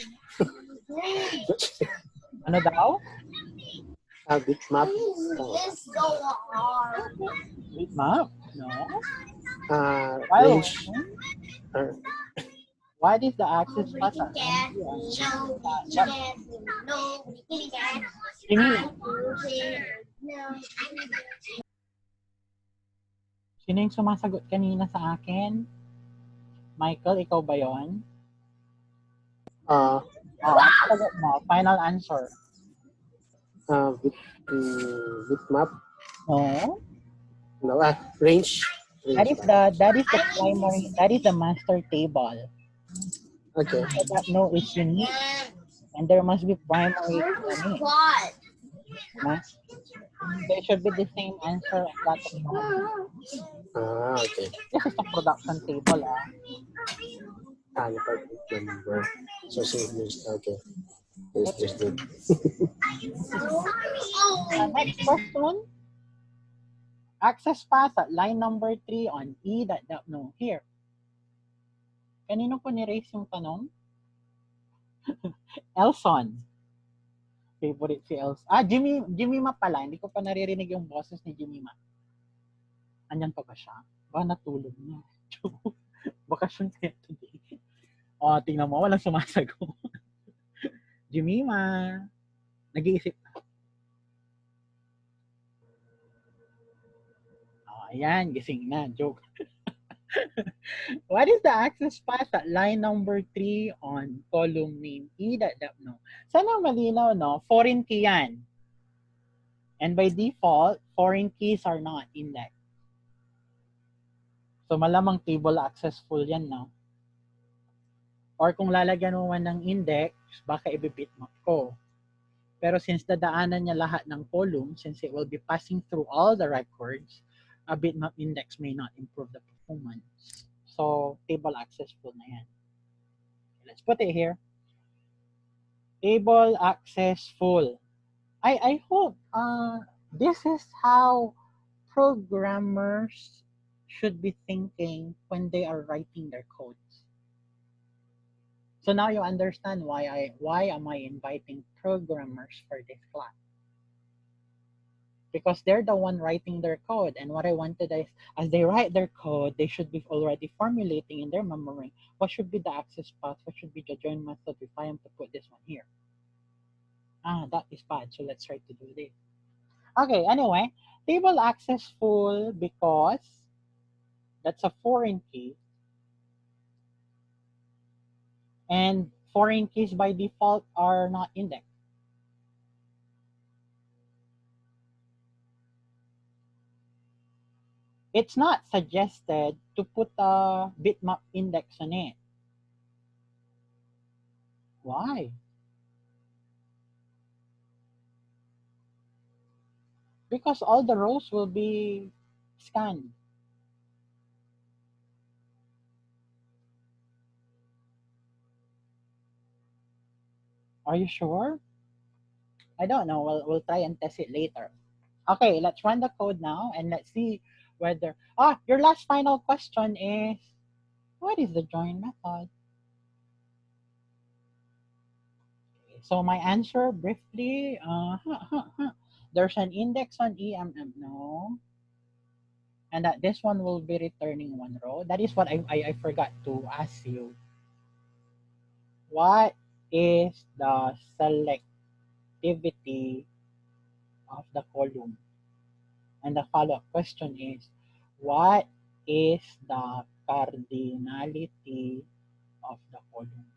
Ano daw? Bitmap. Bitmap? No? Range. What is the access path at line 3 on Sino yung sumasagot kanina sa akin? Michael, ikaw ba yun? Sagot mo. Final answer. Bitmap. No. No, range. That is the primary, that is the master table. Okay. So that no is unique. And there must be primary key. There should be the same answer as that of one. Okay. This is the production table. Number. So okay. Yes, good. Next question. Access path at line number 3 on E.no. Here. Kanino ko ni-raise yung tanong? Elson. Favorite si Elson. Jimmy Ma pala. Hindi ko pa naririnig yung boses ni Jimmy Ma. Andyan pa ba siya? Baka natulog na. Bakasyon kaya today. Tingnan mo. Walang sumasagot. Jimmy Ma. Nag-iisip na. Ayan. Gising na. Joke. What is the access path at line number 3 on column name E.no? Sana malinaw, no? Foreign key yan. And by default, foreign keys are not indexed. So malamang table accessful yan, no? Or kung lalagyan mo man ng index, baka i-bitmap ko. Pero since dadaanan niya lahat ng column, since it will be passing through all the records, a bitmap index may not improve the performance. So, table access full na yan. Let's put it here. Table access full. I hope this is how programmers should be thinking when they are writing their codes. So now you understand why am I inviting programmers for this class. Because they're the one writing their code. And what I wanted is, as they write their code, they should be already formulating in their memory what should be the access path, what should be the join method if I am to put this one here. That is bad. So let's try to do this. Okay, anyway, table access full because that's a foreign key. And foreign keys by default are not indexed. It's not suggested to put a bitmap index on it. Why? Because all the rows will be scanned. Are you sure? I don't know. We'll try and test it later. Okay, let's run the code now and let's see whether... your last final question is, what is the join method? So my answer briefly, there's an index on EMM, no. And that this one will be returning one row. That is what I forgot to ask you. What is the selectivity of the column? And the follow-up question is, what is the cardinality of the column.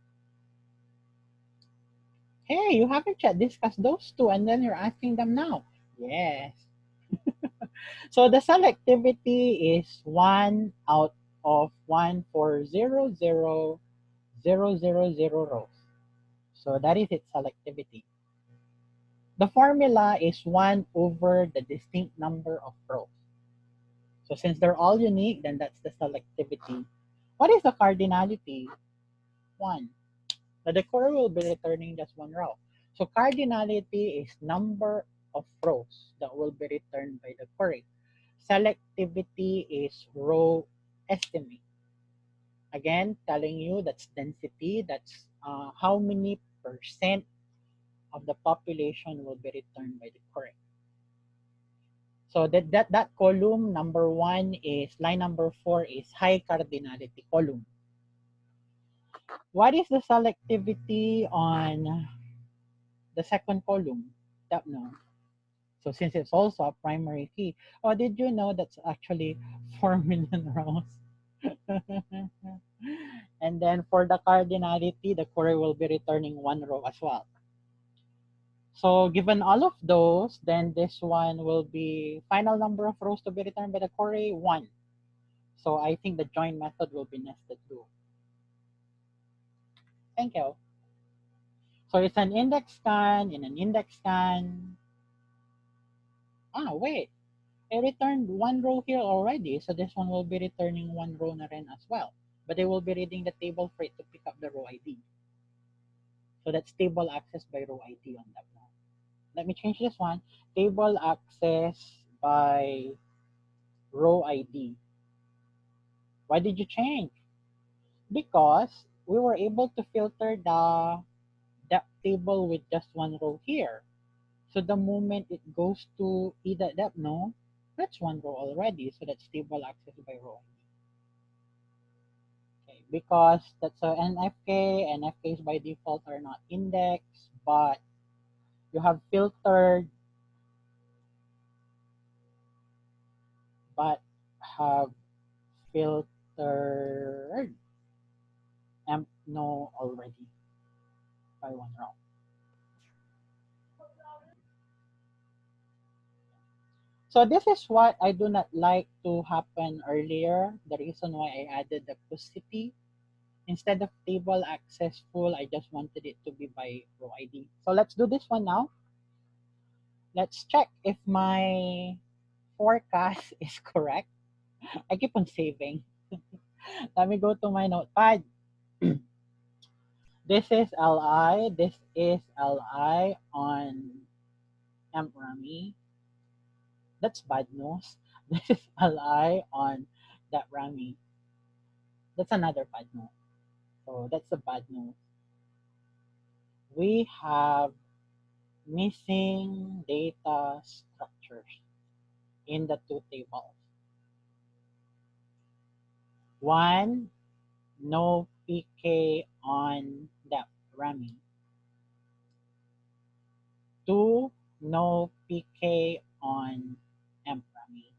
Hey, you haven't yet discussed those two, and then you're asking them now. Yes. So the selectivity is 1 out of 1 for 0, 0, 0, 0, 0 rows. So that is its selectivity. The formula is 1 over the distinct number of rows. So since they're all unique, then that's the selectivity. What is the cardinality? 1. The decorer will be returning just 1 row. So cardinality is number of rows that will be returned by the query. Selectivity is row estimate. Again, telling you that's density, that's how many percent of the population will be returned by the query. So that column number 1 is, line number 4 is high cardinality column. What is the selectivity on the second column? That no. So since it's also a primary key, oh, did you know that's actually 4 million rows? And then for the cardinality, the query will be returning 1 row as well. So given all of those, then this one will be final number of rows to be returned by the query, 1. So I think the join method will be nested too. Thank you. So it's an index scan in an index scan. Ah, wait. I returned 1 row here already. So this one will be returning 1 row na rin as well. But they will be reading the table for it to pick up the row ID. So that's table access by row ID on that one. Let me change this one. Table access by row ID. Why did you change? Because we were able to filter the depth table with just 1 row here. So the moment it goes to either depth, no, that's 1 row already. So that's table access by row ID. Okay, because that's a NFK. NFKs by default are not indexed, but you have filtered, no already by 1 row. So this is what I do not like to happen earlier. The reason why I added the city. Instead of table access full, I just wanted it to be by row ID. So let's do this one now. Let's check if my forecast is correct. I keep on saving. Let me go to my notepad. This is LI. This is LI on MRAMI. That's bad news. This is LI on that RAMI. That's another bad news. So that's the bad news. We have missing data structures in the 2 tables. 1, no PK on that RAMI. 2, no PK on MRAMI.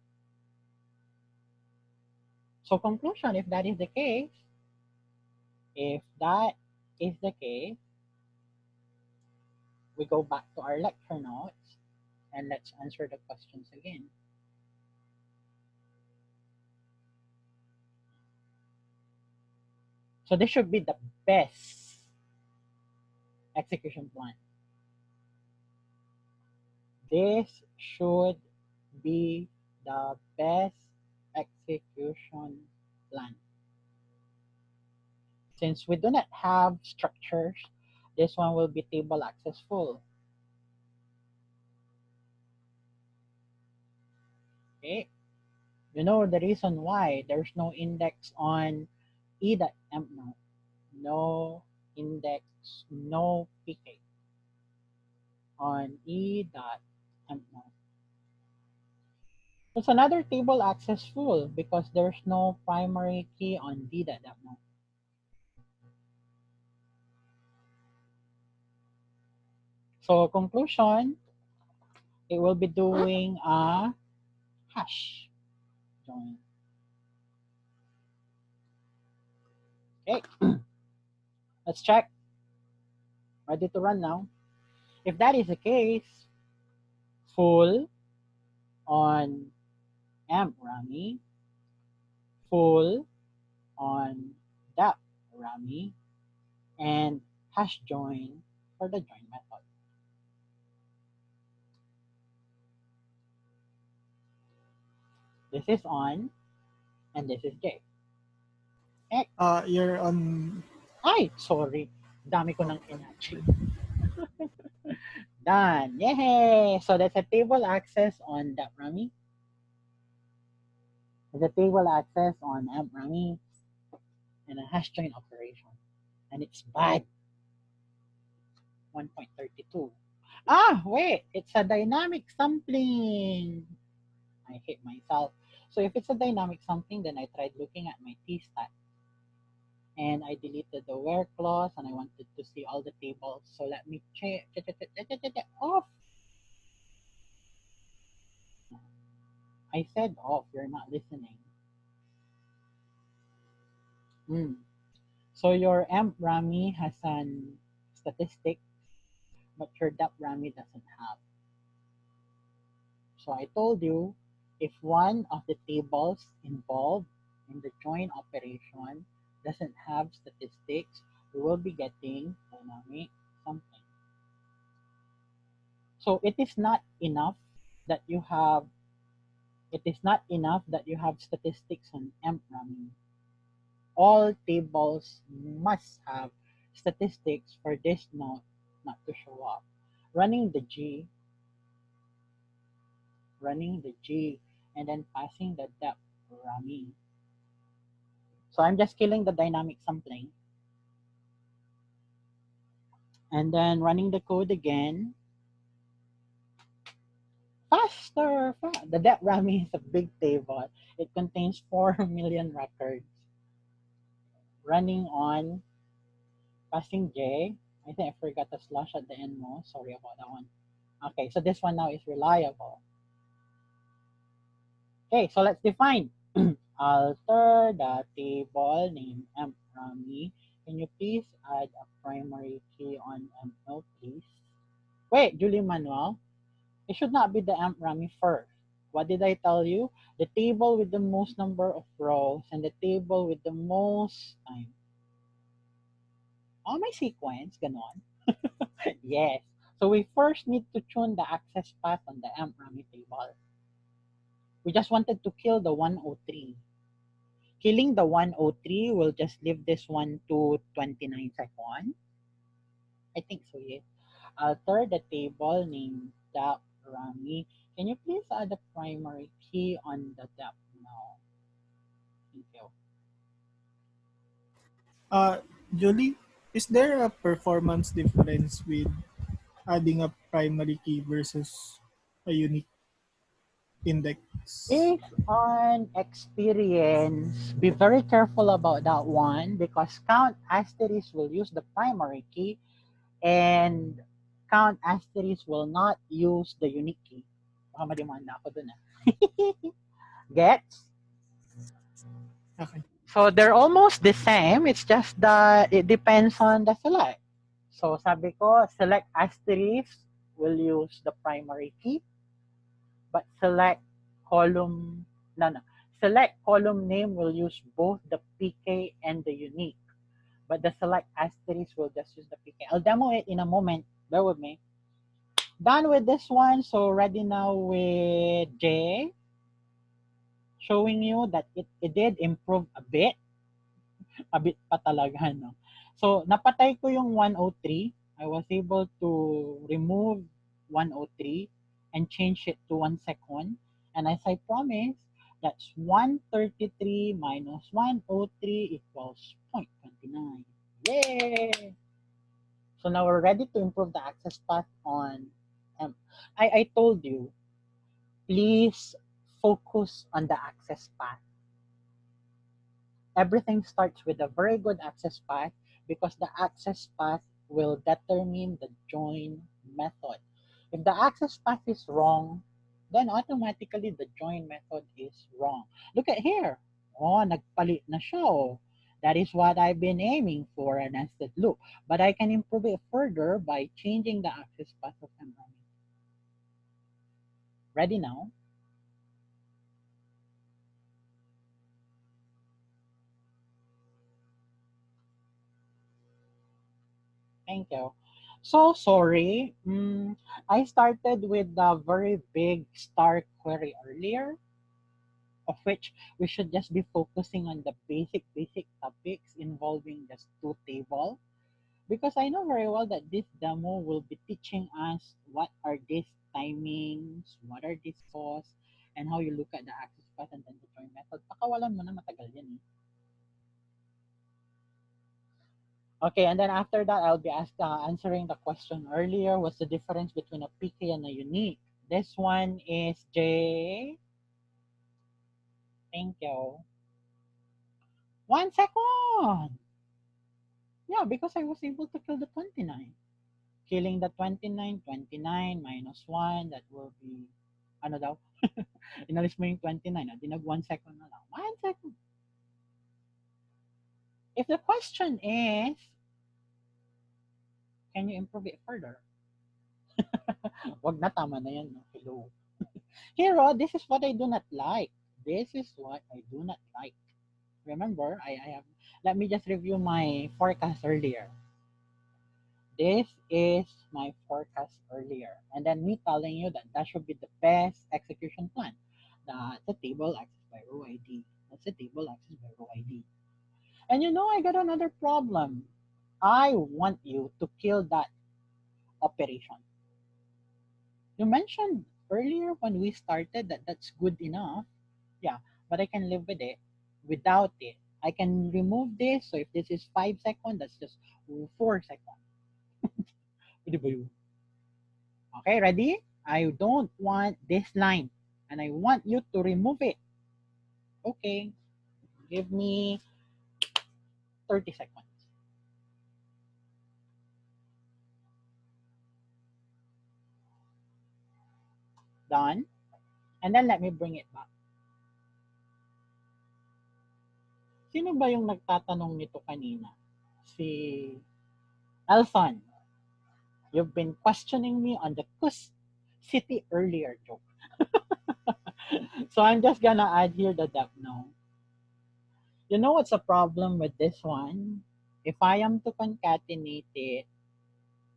So conclusion, if that is the case, we go back to our lecture notes and let's answer the questions again. So this should be the best execution plan. This should be the best execution plan. Since we do not have structures, this one will be table access full. Okay. You know the reason why there's no index on E.M now. No index, no PK on E.M now. It's another table access full because there's no primary key on D.M now. So conclusion, it will be doing a hash join. Okay, let's check. Ready to run now. If that is the case, full on amp Rami, full on that Rami, and hash join for the join method. This is on, and this is J. You're on. Ay, sorry. Dami ko nang inachieve. Done. Yay! So that's a table access on that Rami. There's a table access on amp Rami and a hash join operation. And it's bad. 1.32. Wait, it's a dynamic sampling. I hate myself. So if it's a dynamic sampling, then I tried looking at my T-stat. And I deleted the where clause and I wanted to see all the tables. So let me check off. I said off, you're not listening. So your amp Rami has an statistic, but your DAP Rami doesn't have. So I told you, if one of the tables involved in the join operation doesn't have statistics, we will be getting dynamic something. So it is not enough that you have statistics on amp Rami. All tables must have statistics for this node not to show up. Running the G, and then passing the depth Rami. So I'm just killing the dynamic sampling. And then running the code again. Faster! The depth Rami is a big table. It contains 4 million records. Running on passing J. I think I forgot the slash at the end mo. Sorry about that one. Okay, so this one now is reliable. Okay, so let's define. Alter the table name amp Rami. Can you please add a primary key on amp please? Wait, Julie Manuel. It should not be the amp Rami first. What did I tell you? The table with the most number of rows and the table with the most time. Oh, my sequence, ganon. Yes. So we first need to tune the access path on the amp Rami table. We just wanted to kill the 103. Killing the 103 will just leave this one to 29 seconds. I think so, yes. Alter the table name dap Rami. Can you please add the primary key on the dap now? Thank you. Julie, is there a performance difference with adding a primary key versus a unique index? Based on experience, be very careful about that one because count asterisk will use the primary key and count asterisk will not use the unique key. Baka madimanda ako dun. Gets? Okay. So they're almost the same. It's just that it depends on the select. So sabi ko, select asterisk will use the primary key, but select column name will use both the PK and the unique. But the select asterisk will just use the PK. I'll demo it in a moment. Bear with me. Done with this one. So ready now with J. Showing you that it did improve a bit. A bit pa talaga, no? So, napatay ko yung 103. I was able to remove 103 and change it to 1 second. And as I promised, that's 133 minus 103 equals 0.29. Yay! So now we're ready to improve the access path on I told you, please focus on the access path. Everything starts with a very good access path because the access path will determine the join method. If the access path is wrong, then automatically the join method is wrong. Look at here. Oh, nagpalit na siya. Oh. That is what I've been aiming for, a nested loop. But I can improve it further by changing the access path of environment. Ready now? Thank you. So sorry. I started with the very big star query earlier, of which we should just be focusing on the basic topics involving just two table, because I know very well that this demo will be teaching us what are these timings, what are these costs, and how you look at the access path and then the join method. Pakawalan mo na, matagal yan eh. Okay, and then after that, I'll be answering the question earlier. What's the difference between a PK and a unique? This one is J. Thank you. 1 second. Yeah, because I was able to kill the 29. Killing the 29, 29 minus 1, that will be, ano daw? Inalis mo yung 29, dinag 1 second na lang. 1 second. If the question is, can you improve it further? Wag na, tama na yan. No? Hello. Hero, this is what I do not like. This is what I do not like. Remember, I have, let me just review my forecast earlier. This is my forecast earlier. And then me telling you that that should be the best execution plan. That's a table access by row ID. That's a table access by row ID. And you know, I got another problem. I want you to kill that operation. You mentioned earlier when we started that that's good enough. Yeah, but I can live with it. Without it, I can remove this. So if this is 5 seconds, that's just 4 seconds. Okay, ready? I don't want this line, and I want you to remove it. Okay, give me 30 seconds. Done. And then let me bring it back. Sino ba yung nagtatanong nito kanina? Si Alphon. You've been questioning me on the city earlier, joke. So I'm just gonna add here the depth now. You know what's the problem with this one? If I am to concatenate it,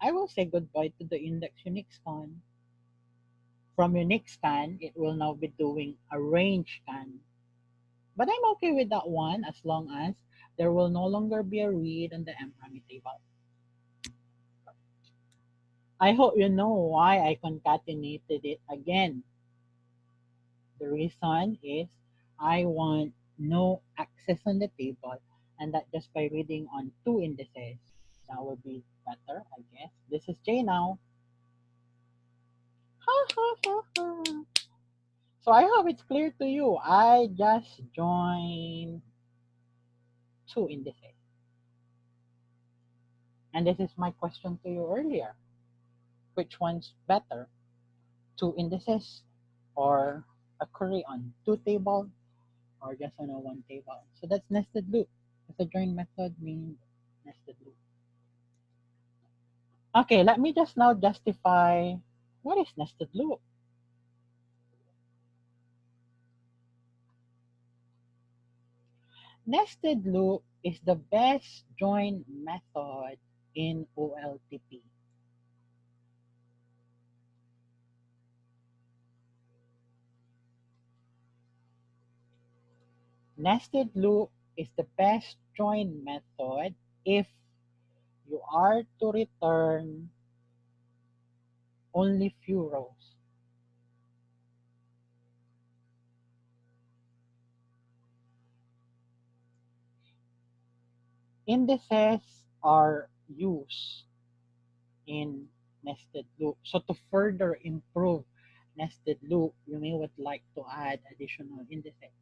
I will say goodbye to the index unique scan. From unique scan, it will now be doing a range scan. But I'm okay with that one as long as there will no longer be a read on the mParameter table. I hope you know why I concatenated it again. The reason is I want no access on the table, and that just by reading on two indices, that would be better, I guess. This is J now. So I hope it's clear to you. I just joined two indices. And this is my question to you earlier. Which one's better? Two indices or a query on two table or just on a one table? So that's nested loop. It's a join method means nested loop. Okay, let me just now justify what is nested loop. Nested loop is the best join method in OLTP. Nested loop is the best join method if you are to return only few rows. Indices are used in nested loop. So to further improve nested loop, you may would like to add additional indices.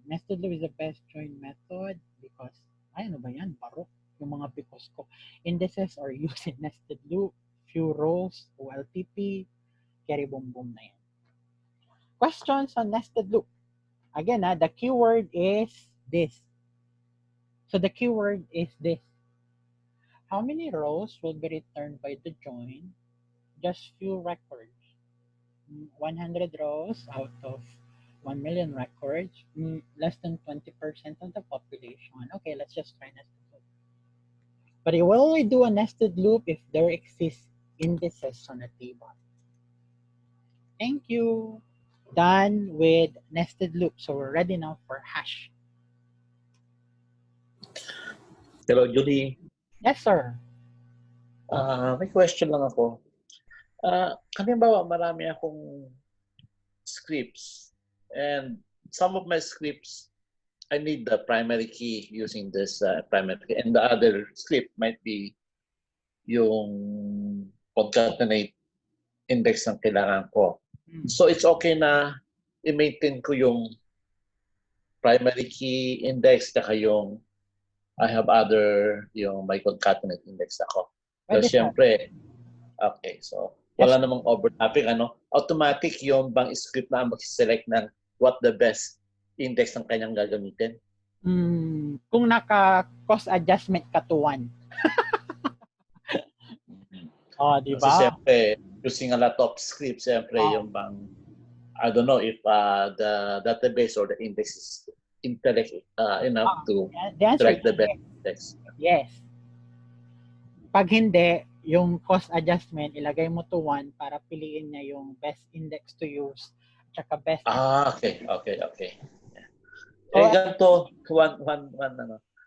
Nested loop is the best join method because, ay ano ba yan, barok yung mga because ko. Indices are used in nested loop, few rows, OLTP, carry boom boom na yan. Questions on nested loop. Again, the keyword is this, So the keyword is this. How many rows will be returned by the join? Just few records. 100 rows out of 1 million records, less than 20% of the population. Okay, let's just try nested loop. But it will only do a nested loop if there exists indices on a table. Thank you. Done with nested loop. So we're ready now for hash. Hello, Julie. Yes, sir. May question lang ako. Halimbawa, marami akong scripts, and some of my scripts, I need the primary key using this primary key, and the other script might be yung concatenate index ng kailangan ko. So it's okay na i-maintain ko yung primary key index saka yung I have other yung may concatenate index ako. Pero syempre, okay, so wala namang overlapping, automatic yung bang script na mag-select ng what the best index ng kanyang gagamitin. Kung naka-cost adjustment ka to 1. Di ba? Kasi syempre, using a lot of scripts, syempre yung bang, I don't know if the database or the index is enough to select the best index. Yes. Pag hindi, yung cost adjustment, ilagay mo to 1 para piliin niya yung best index to use tsaka best. Okay. Ganito, one.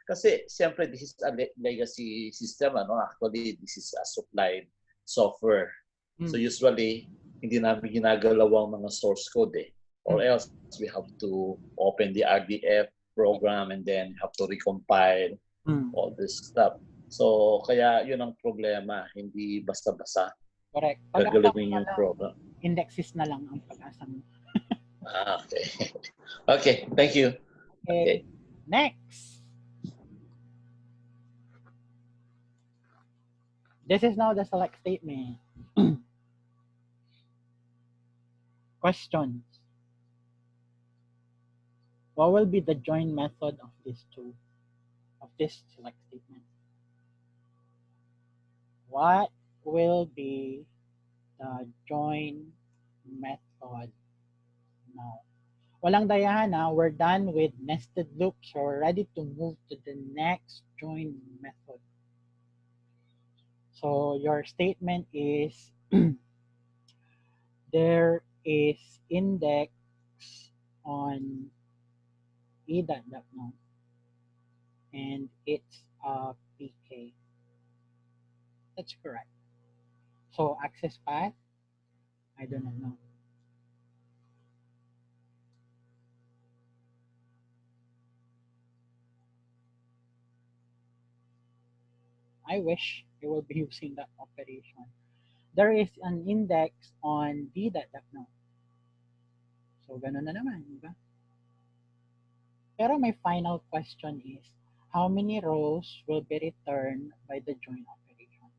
Kasi siyempre, this is a legacy system, Actually, this is a supplied software. So usually, hindi namin ginagalaw ang mga source code or else we have to open the RDF program and then have to recompile all this stuff. So, kaya yun ang problema, hindi basta-basta. Correct. Gagalawin yung program. Indexes na lang ang pag-asa mo. Okay. Okay, thank you. Okay. Next. This is now the select statement. Questions. What will be the join method of this select statement? What will be the join method now? Walang dayahan na, we're done with nested loops. So we're ready to move to the next join method. So your statement is there is index on e.no and it's a PK. That's correct. So access path, I do not know. I wish it will be using that operation. There is an index on d.no. So ganun na naman, di ba? Pero my final question is, how many rows will be returned by the join operation?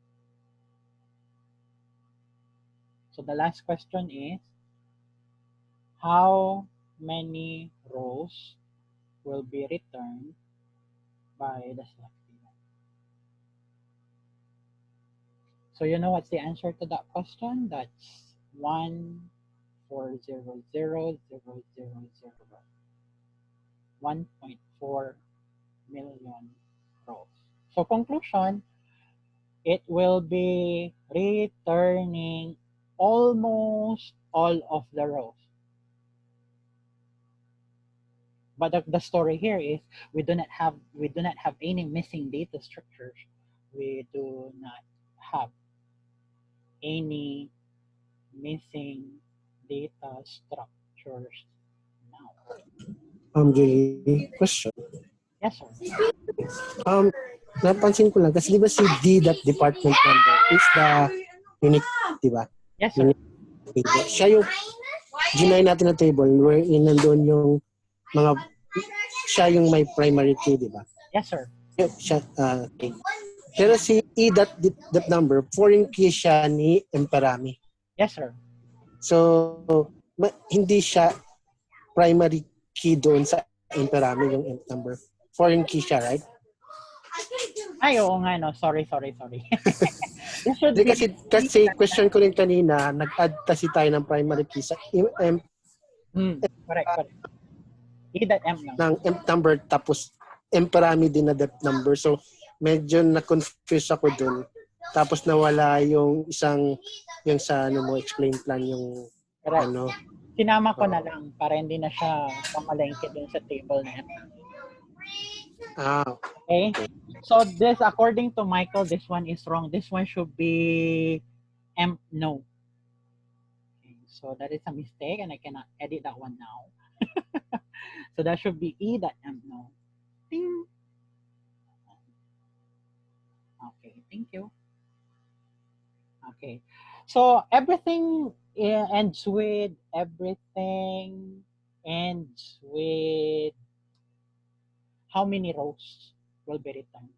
So the last question is, how many rows will be returned by the select statement? So you know what's the answer to that question? That's 1,400,000. 1.4 million rows. So conclusion, it will be returning almost all of the rows. But the story here is we do not have any missing data structures. We do not have any missing data structures now. Julie, question. Yes, sir. Napansin ko lang kasi di ba si D.department number is the unique, di ba? Yes, sir. Siya yung ginay natin na table wherein nandun yung mga siya yung may primary key, di ba? Yes, sir. Siya, okay. Pero si E.number, foreign key siya ni Emperami. Yes, sir. So, hindi siya primary key doon sa Emperami yung number. Foreign key siya, right? Ay, oo nga, no. Sorry. This should Hindi be kasi question ko rin kanina, nag-add kasi tayo ng primary key sa correct. E.M no. ng emp number tapos emparami din na depth number. So, medyo na-confuse ako dun. Tapos nawala yung yung sa explain plan yung Correct. ano. Sinama ko na lang para hindi na siya pamalengke dun sa table na yan. Okay? So this, according to Michael, this one is wrong. This one should be no. Okay, so that is a mistake and I cannot edit that one now. So that should be no. Ding. Okay, thank you. Okay, so everything ends with how many rows will be returned.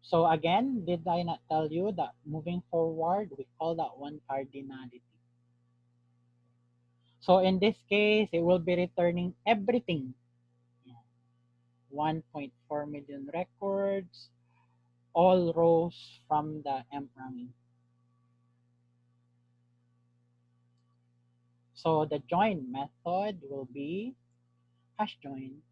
So again, did I not tell you that moving forward, we call that one cardinality. So in this case, it will be returning everything. 1.4 million records, all rows from the emp-running. So the join method will be hash join.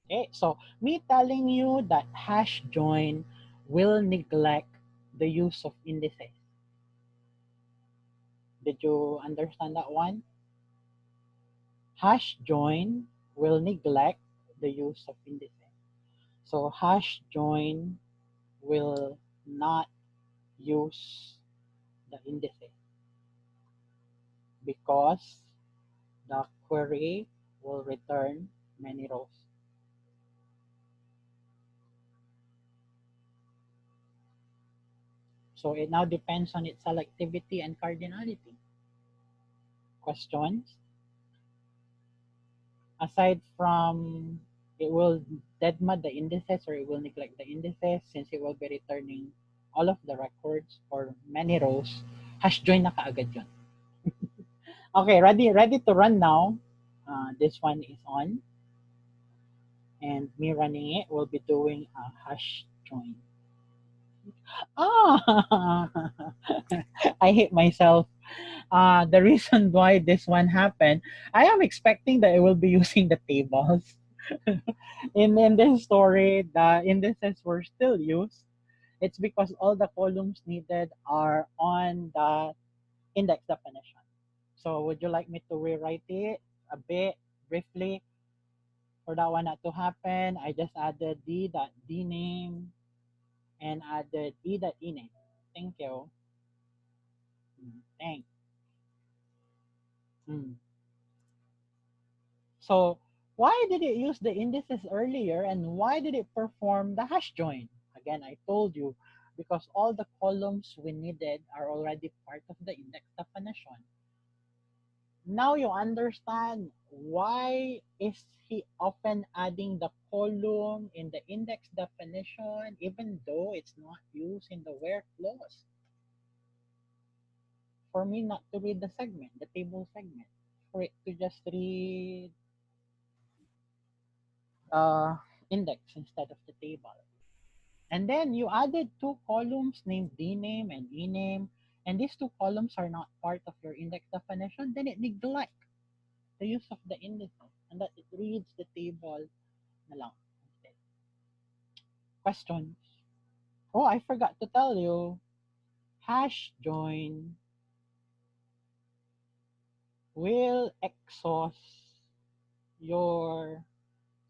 Okay, so me telling you that hash join will neglect the use of indices. Did you understand that one? Hash join will neglect the use of indices. So hash join will not use the indices because the query will return many rows. So it now depends on its selectivity and cardinality. Questions? Aside from it will deadmud the indices or it will neglect the indices, since it will be returning all of the records or many rows, hash join na kaagad yun. Okay, ready to run now. This one is on. And me running it will be doing a hash join. I hate myself. The reason why this one happened, I am expecting that it will be using the tables. in this story, the indices were still used. It's because all the columns needed are on the index definition. So would you like me to rewrite it a bit briefly? For that one not to happen, I just added d.dname and added e.ename. Thank you. Thanks. So why did it use the indices earlier and why did it perform the hash join? Again, I told you, because all the columns we needed are already part of the index definition. Now you understand why is he often adding the column in the index definition even though it's not used in the where clause. For me not to read the segment, the table segment, for it to just read index instead of the table. And then you added two columns named dname and ename, and these two columns are not part of your index definition, then it neglects the use of the indices and that it reads the table na lang instead. Questions? Oh, I forgot to tell you, hash join will exhaust your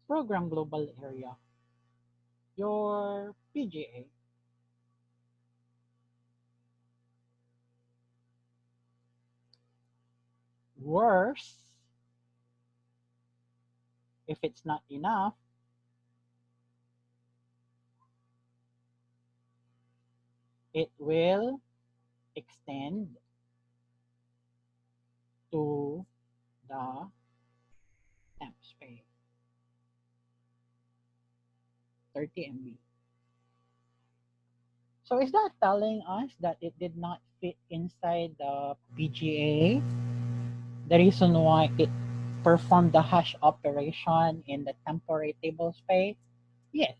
program global area, your PGA. Worse, if it's not enough, it will extend to the temp space, 30 MB. So is that telling us that it did not fit inside the PGA? The reason why it performed the hash operation in the temporary table space? Yes.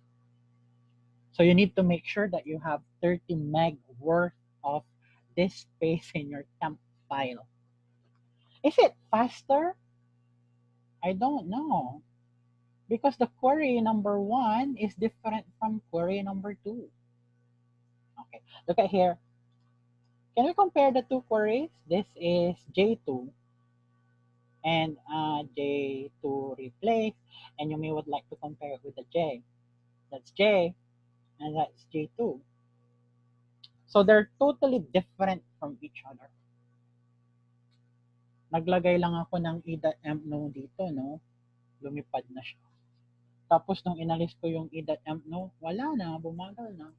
So you need to make sure that you have 30 meg worth of this space in your temp file. Is it faster? I don't know. Because the query number 1 is different from query number 2. Okay, look at here. Can we compare the two queries? This is J2 and J2 replace, and you may would like to compare it with the J. That's J, and that's J2. So they're totally different from each other. Naglagay lang ako ng e.m no dito, no? Lumipad na siya. Tapos nung inalis ko yung e.m no, wala na, bumagal na.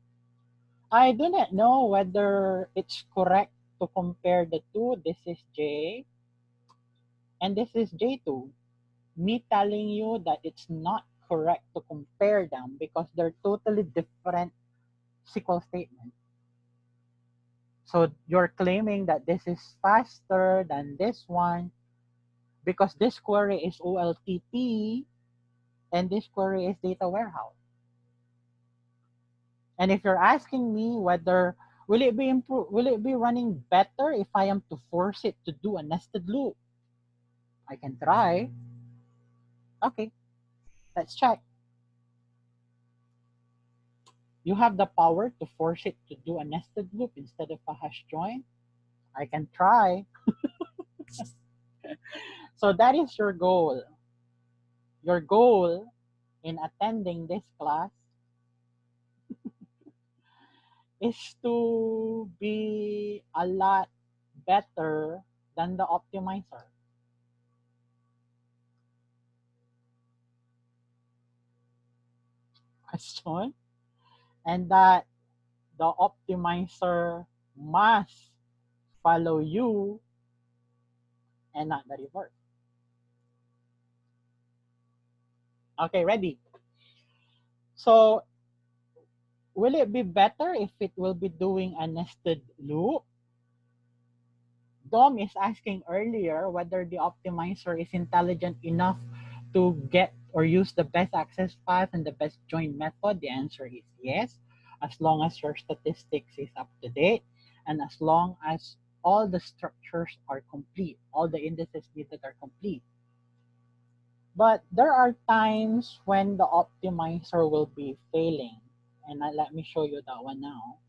I do not know whether it's correct to compare the two. This is J and this is J2. Me telling you that it's not correct to compare them because they're totally different SQL statements. So you're claiming that this is faster than this one because this query is OLTP and this query is data warehouse. And if you're asking me whether will it be running better if I am to force it to do a nested loop? I can try. Okay, let's check. You have the power to force it to do a nested loop instead of a hash join. I can try. So that is your goal. Your goal in attending this class is to be a lot better than the optimizer. Question? And that the optimizer must follow you and not the reverse. Okay, ready? So will it be better if it will be doing a nested loop? Dom is asking earlier whether the optimizer is intelligent enough to get or use the best access path and the best join method. The answer is yes, as long as your statistics is up to date and as long as all the structures are complete, all the indices needed are complete. But there are times when the optimizer will be failing. And let me show you that one now.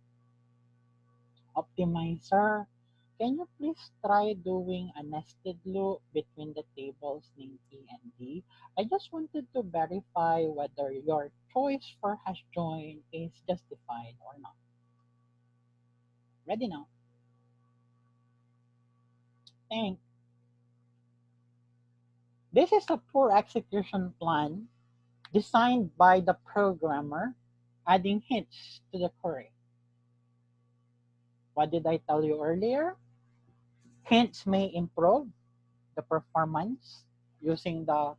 Optimizer, can you please try doing a nested loop between the tables named E and D? I just wanted to verify whether your choice for hash join is justified or not. Ready now? Thanks. This is a poor execution plan designed by the programmer, adding hints to the query. What did I tell you earlier? Hints may improve the performance using the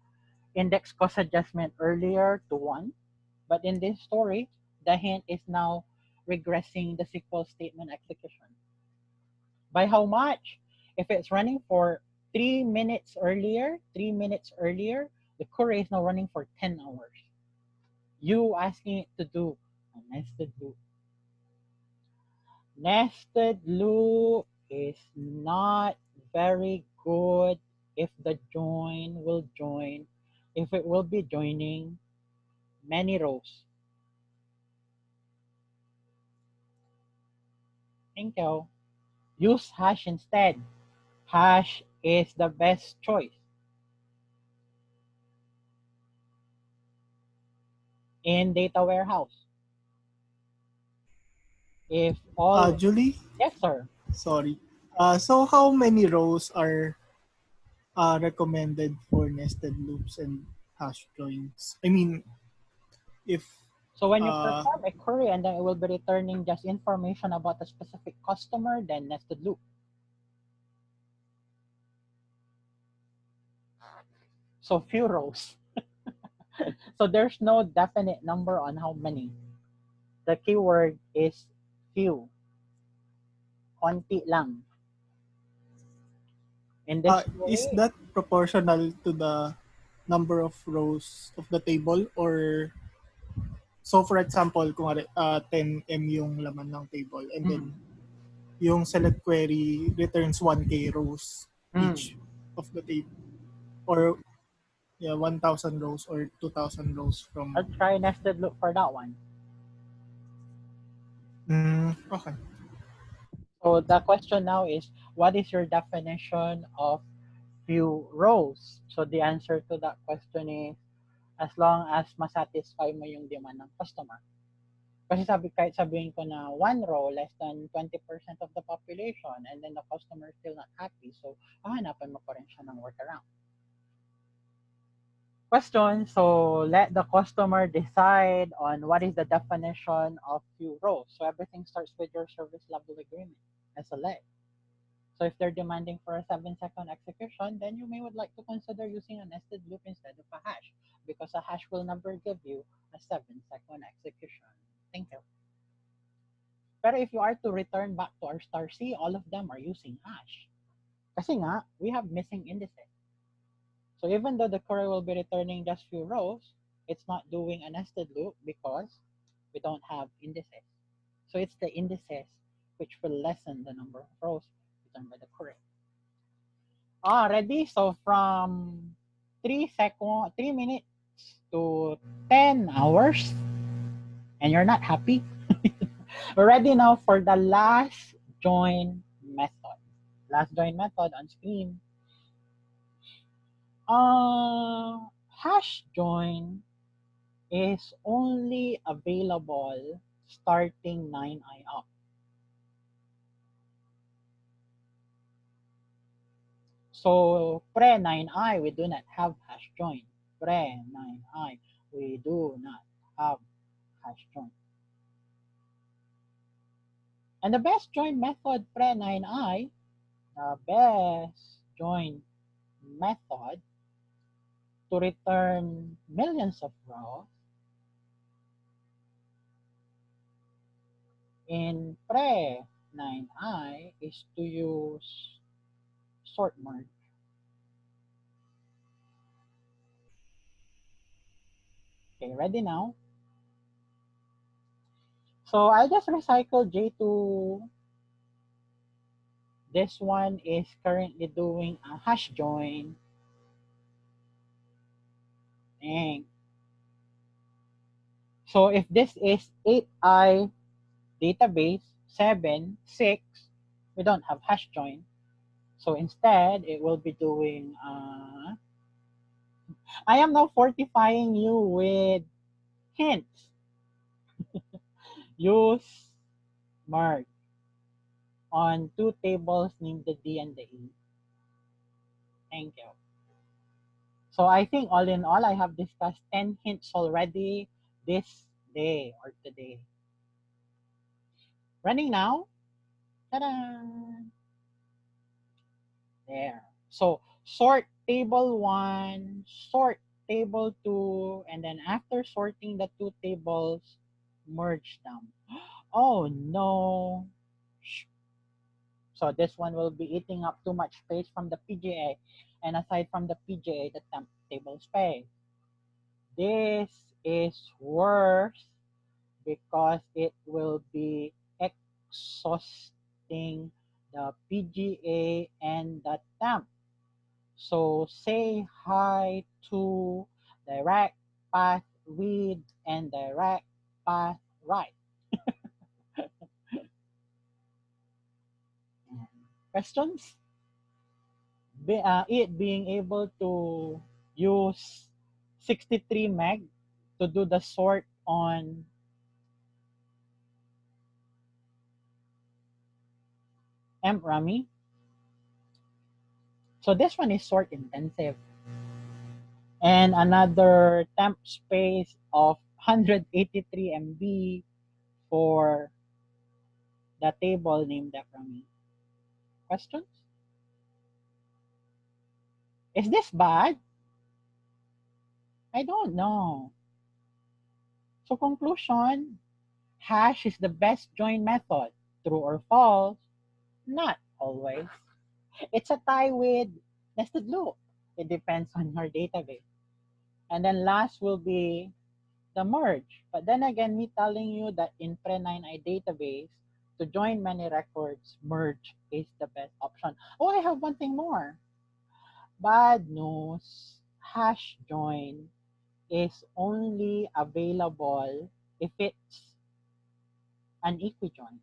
index cost adjustment earlier to 1. But in this story, the hint is now regressing the SQL statement execution. By how much? If it's running for 3 minutes earlier, the query is now running for 10 hours. You asking it to do a nested loop. Nested loop is not very good if the join will join, if it will be joining many rows. Thank you. Use hash instead. Hash is the best choice. In data warehouse. If all Julie? yes, sir. Sorry. So how many rows are recommended for nested loops and hash joins? I mean, if So when you perform a query and then it will be returning just information about a specific customer, then nested loop. So few rows. So there's no definite number on how many. The keyword is few. Konti lang. In this Is way, that proportional to the number of rows of the table, or so for example kung 10M yung laman ng table and then yung select query returns 1k rows each of the table, or 1,000 rows or 2,000 rows from I'll try nested loop for that one. okay. So the question now is, what is your definition of few rows? So the answer to that question is, as long as masatisfy mo yung demand ng customer. Kasi kahit sabihin ko na one row, less than 20% of the population, and then the customer is still not happy, so hahanapan mo pa rin siya ng workaround. Question, so let the customer decide on what is the definition of few rows. So everything starts with your service level agreement as a leg. So if they're demanding for a 7-second execution, then you may would like to consider using a nested loop instead of a hash, because a hash will never give you a 7-second execution. Thank you. Pero if you are to return back to our star C, all of them are using hash. Kasi nga, we have missing indices. So even though the query will be returning just few rows, it's not doing a nested loop because we don't have indices. So it's the indices which will lessen the number of rows returned by the query. Ready? So from 3 minutes to 10 hours, and you're not happy? We're ready now for the last join method. Last join method on screen. Hash join is only available starting 9i up. So pre 9i, we do not have hash join. Pre 9i, we do not have hash join. And the best join method pre 9i, the best join method to return millions of rows in pre 9i is to use sort merge. Okay, ready now? So I just recycled J2. This one is currently doing a hash join. And so if this is 8i database 7, 6, we don't have hash join. So instead, it will be doing, I am now fortifying you with hints. Use merge on two tables named the D and the E. Thank you. So I think all in all, I have discussed 10 hints already this day or today. Running now. Ta-da! There. So sort table 1, sort table 2, and then after sorting the two tables, merge them. Oh no. So this one will be eating up too much space from the PGA, and aside from the PGA, the temp table space. This is worse because it will be exhausting the PGA and the temp. So say hi to direct path read and direct path write. Questions? It being able to use 63 meg to do the sort on mRummy. So this one is sort intensive. And another temp space of 183 MB for the table named mRummy. Questions? Is this bad? I don't know. So conclusion, Hash is the best join method. True or false? Not always. It's a tie with nested loop. It depends on your database. And then last will be the merge. But then again, me telling you that in Pre9i database, to join many records, merge is the best option. Oh, I have one thing more. Bad news. Hash join is only available if it's an equijoin.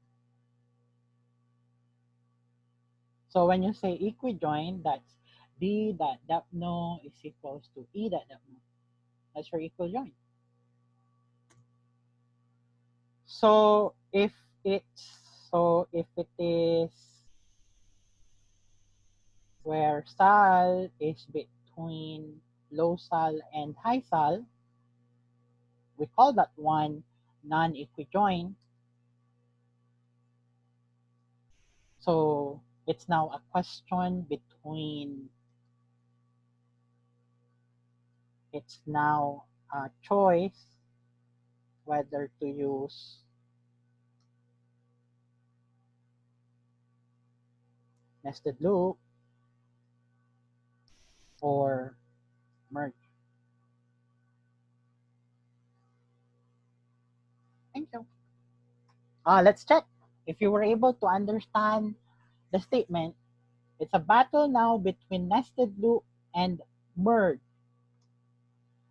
So when you say equijoin, that's d.depno is equals to e.depno. That's your equal join. So if it is where sal is between low sal and high sal, we call that one non-equijoin. So it's now a question between, it's now a choice whether to use nested loop or merge. Thank you. Let's check if you were able to understand the statement. It's a battle now between nested loop and merge.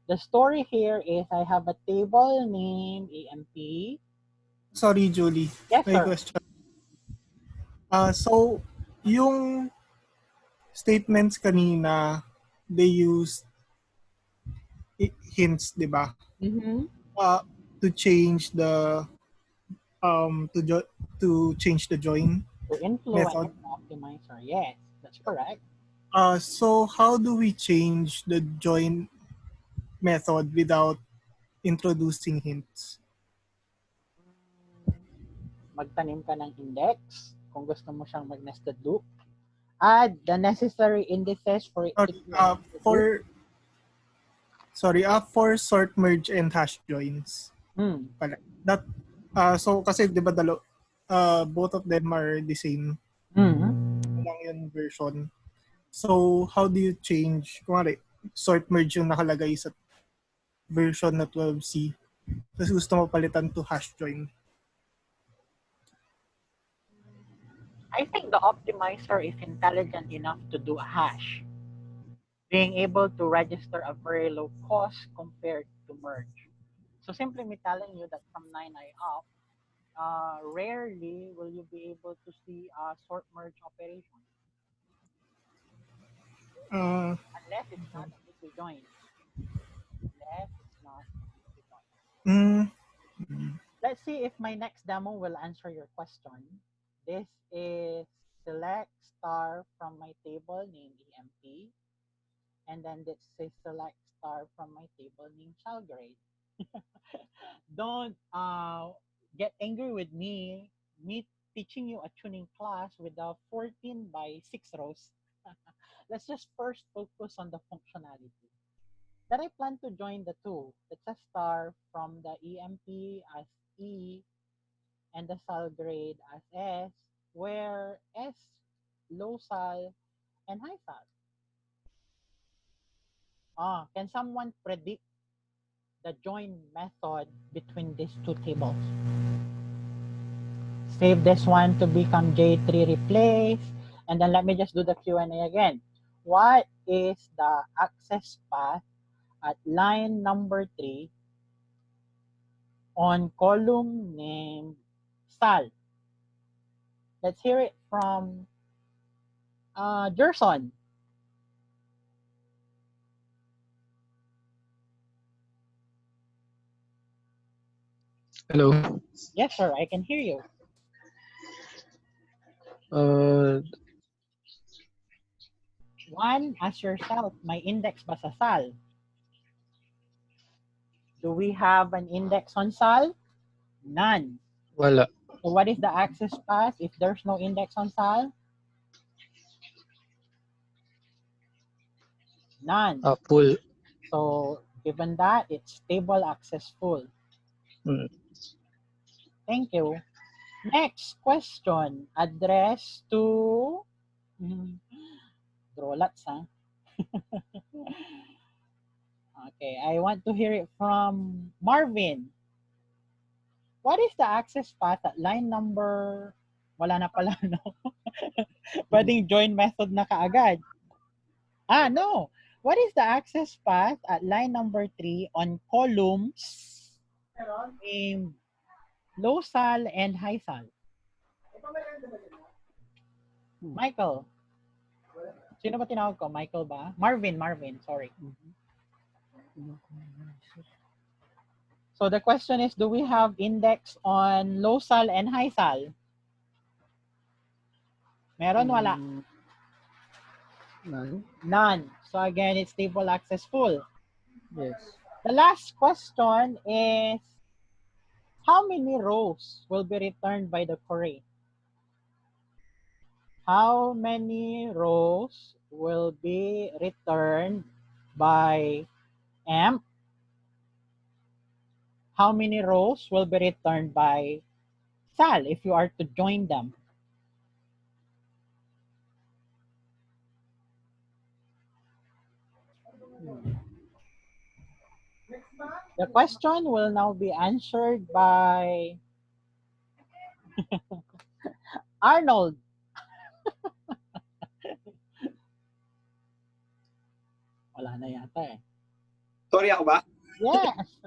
The story here is I have a table named EMP. Sorry, Julie. Yes, May sir. question. So, yung statements kanina, they use hints, di ba? Mm-hmm. To change the to change the join To influence method. the optimizer. Yes, that's correct. So how do we change the join method without introducing hints? Magtanim ka ng index kung gusto mo siyang mag-nested loop. Add the necessary indices for it to be a nested loop. For sort, merge, and hash joins. Pala. That so kasi 'di ba both of them are the same. Lang yun version. So how do you change? Kunwari, sort merge yung nakalagay sa version na 12c. Tapos gusto mo palitan to hash join. I think the optimizer is intelligent enough to do a hash, being able to register a very low cost compared to merge. So simply me telling you that from 9i up, rarely will you be able to see a sort merge operation. Unless it's not an equijoin. Let's see if my next demo will answer your question. This is select star from my table named EMP. And then this is select star from my table named child grade. Don't get angry with me teaching you a tuning class with a 14 by 6 rows. Let's just first focus on the functionality. That I plan to join the two. It's a star from the EMP as E and the sal grade as S, where S low sal and high sal. Can someone predict the join method between these two tables? Save this one to become J3 replace. And then let me just do the Q&A again. What is the access path at line number 3 on column named Sal? Let's hear it from Gerson. Hello. Yes, sir, I can hear you. One, ask yourself, may index ba sa Sal? Do we have an index on Sal? None. Wala. So what is the access path if there's no index on Sal? None. Full. So given that, it's stable access full. Thank you. Next question, addressed to Drolats, huh? Okay, I want to hear it from Marvin. What is the access path at line number? Wala na pala, no? Pwedeng join method na kaagad. No. What is the access path at line number 3 on columns named low sal and high sal? Michael. Sino ba tinawag ko? Michael ba? Marvin, sorry. So the question is, do we have index on low sal and high sal? Meron, wala? None. None. So again, it's table access full. Yes. The last question is, how many rows will be returned by the query? How many rows will be returned by AMP? How many rows will be returned by SAL if you are to join them? The question will now be answered by Arnold. Wala na yata eh. Sorry ako ba? Yes.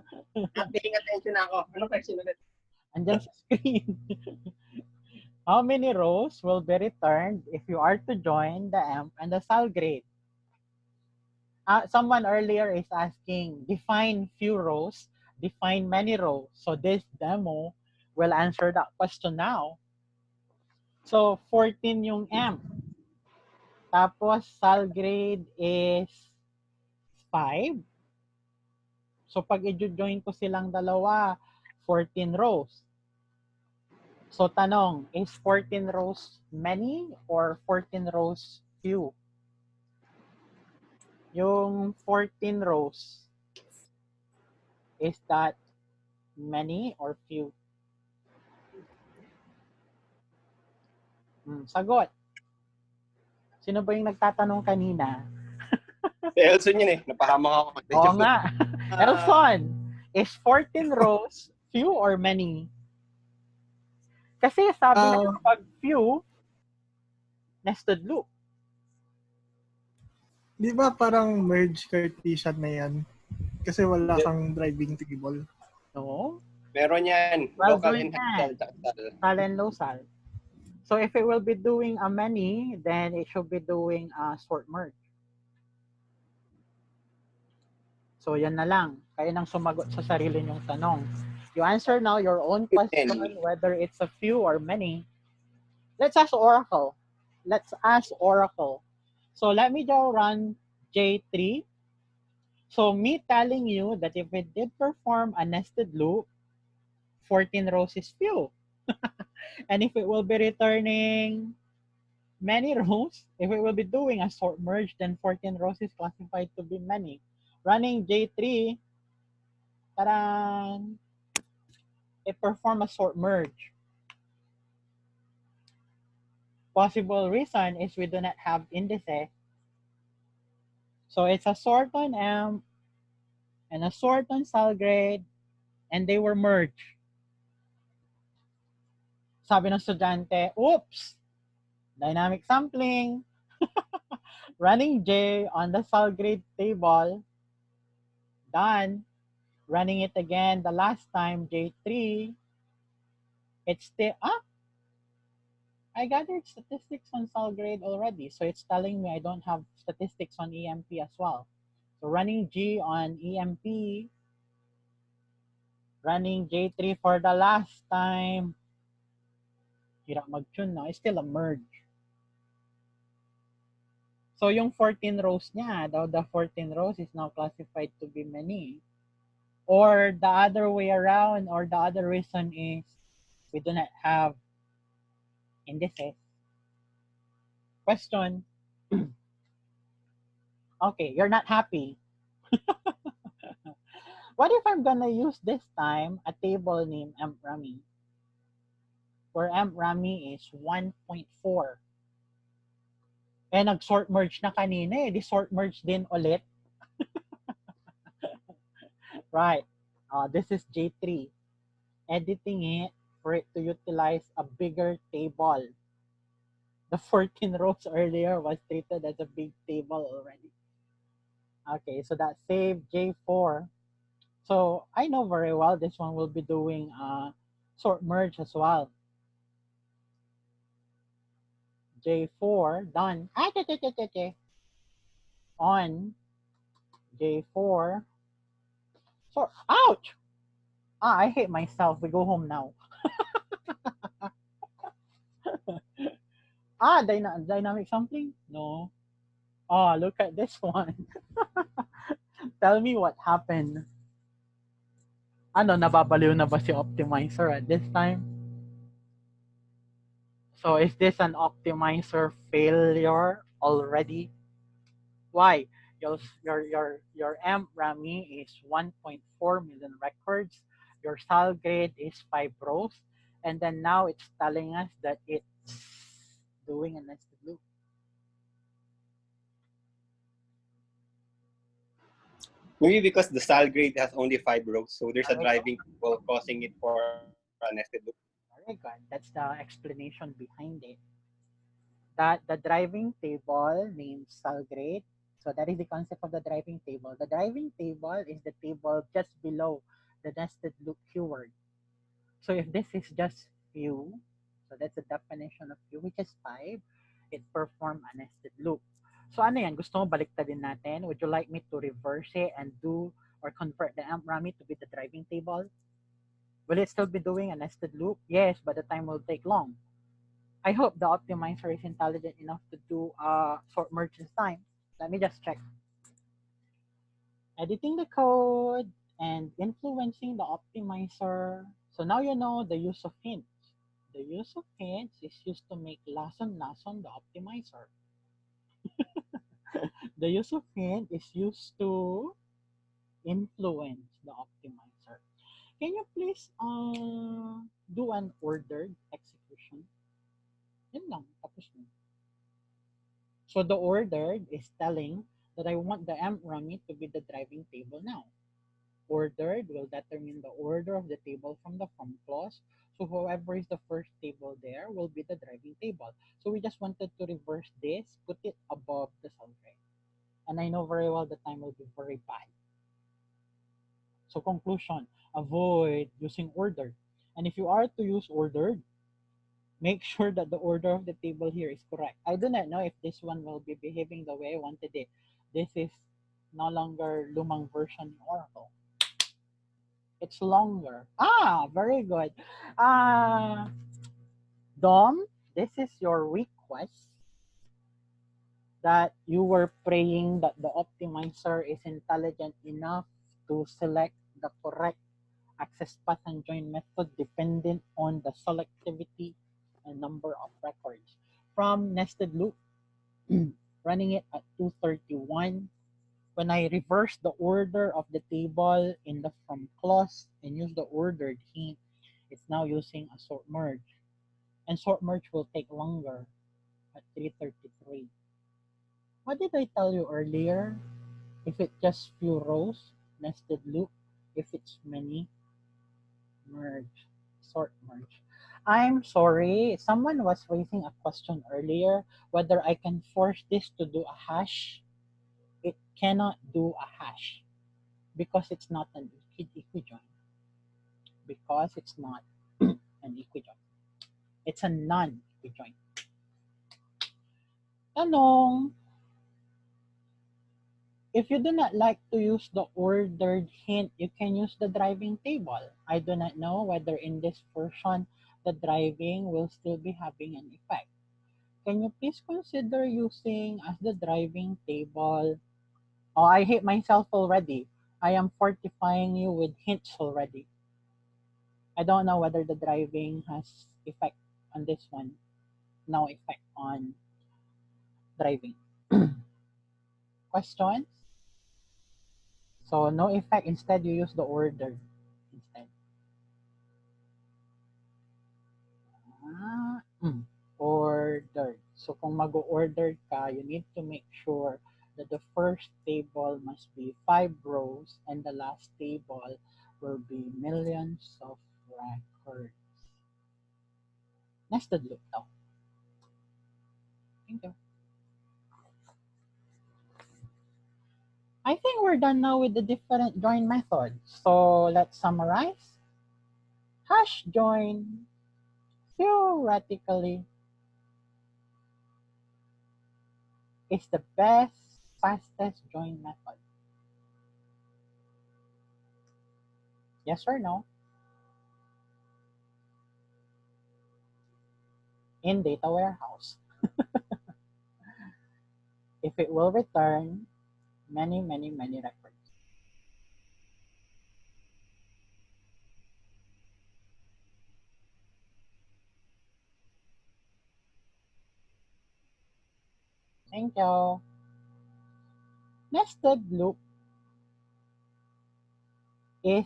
Paying attention na ako. Ano question ulit? Andyan sa screen. How many rows will be returned if you are to join the AMP and the SAL grade? Someone earlier is asking, define few rows, define many rows. So this demo will answer that question now. So 14 yung AMP. Tapos SAL grade is 5. So pag i-join ko silang dalawa, 14 rows. So tanong, is 14 rows many or 14 rows few? Yung 14 rows, is that many or few? Sagot. Sino ba yung nagtatanong kanina? Elson yun eh. Napahamak ako. Oo nga. Elson, is 14 rows few or many? Kasi sabi na pag few, nested loop. Di ba parang merge Cartesian na yan? Kasi wala kang driving table. No? Meron yan. Well, Local doing and that. high-sal. Sal and low sal. So if it will be doing a many, then it should be doing a sort merge. So yan na lang. Kaya nang sumagot sa sarili niyong tanong. You answer now your own question, whether it's a few or many. Let's ask Oracle. So let me just run J3. So me telling you that if it did perform a nested loop, 14 rows is few. And if it will be returning many rows, if it will be doing a sort merge, then 14 rows is classified to be many. Running J3, taran, it perform a sort merge. Possible reason is we do not have indices. So it's a sort on M and a sort on SAL grade, and they were merged. Sabi ng estudyante, oops, dynamic sampling, running J on the SAL grade table, done, running it again the last time, J3, it's still, I gathered statistics on SAL grade already, so it's telling me I don't have statistics on EMP as well. So running G on EMP, running J3 for the last time, hirap mag-tune na, it's still a merge. So yung 14 rows niya, the 14 rows is now classified to be many. Or the other way around, or the other reason is we do not have indices. Question. Okay, you're not happy. What if I'm gonna use this time a table named mrami? where Rami is 1.4. Nag-sort merge na kanina di sort merge din ulit. Right. This is J3. Editing it for it to utilize a bigger table. The 14 rows earlier was treated as a big table already. Okay, so that saved J4. So I know very well this one will be doing sort merge as well. J4 done. On J4. So ouch! I hate myself. We go home now. Dynamic sampling? No. Look at this one. Tell me what happened. Nababaliw na ba si optimizer at this time? So is this an optimizer failure already? Why? Your amp Rami is 1.4 million records. Your style grade is 5 rows. And then now it's telling us that it's doing a nested loop. Maybe because the style grade has only 5 rows, so there's a driving table causing it for a nested loop. Very good. That's the explanation behind it. That the driving table named style grade. So that is the concept of the driving table. The driving table is the table just below the nested loop keyword. So if this is just view, so that's the definition of view, which is 5, it perform a nested loop. So ano yan? Gusto mo baliktadin natin? Would you like me to reverse it and do or convert the amp Rami to be the driving table? Will it still be doing a nested loop? Yes, but the time will take long. I hope the optimizer is intelligent enough to do sort merge this time. Let me just check. Editing the code and influencing the optimizer. So now you know the use of hints. The use of hints is used to make lason the optimizer. The use of hint is used to influence the optimizer. Can you please do an ordered execution? Yan lang, tapos na. So the ordered is telling that I want the amp Rami to be the driving table now. Ordered will determine the order of the table from the from clause. So whoever is the first table there will be the driving table. So we just wanted to reverse this, put it above the subject. And I know very well the time will be very bad. So conclusion, avoid using ordered. And if you are to use ordered, make sure that the order of the table here is correct. I do not know if this one will be behaving the way I wanted it. This is no longer lumang version in Oracle. It's longer. Very good. Dom, this is your request that you were praying that the optimizer is intelligent enough to select the correct access path and join method dependent on the selectivity and number of records. From nested loop, running it at 231, when I reverse the order of the table in the from clause and use the ordered hint, it's now using a sort merge. And sort merge will take longer at 333. What did I tell you earlier? If it's just few rows, nested loop. If it's many, merge, sort merge. I'm sorry, someone was raising a question earlier whether I can force this to do a hash. It cannot do a hash because it's not an equijoin. Because it's not an equijoin. It's a non-equijoin. Tanong, if you do not like to use the ordered hint, you can use the driving table. I do not know whether in this version, the driving will still be having an effect. Can you please consider using as the driving table? I hate myself already. I am fortifying you with hints already. I don't know whether the driving has effect on this one. No effect on driving. Questions? So no effect. Instead, you use the order instead. So kung mag-order ka, you need to make sure that the first table must be 5 rows and the last table will be millions of records. Nested loop daw. Thank you. I think we're done now with the different join methods. So let's summarize. Hash join theoretically is the best, fastest join method. Yes or no? In data warehouse. If it will return many records. Thank you. Nested loop is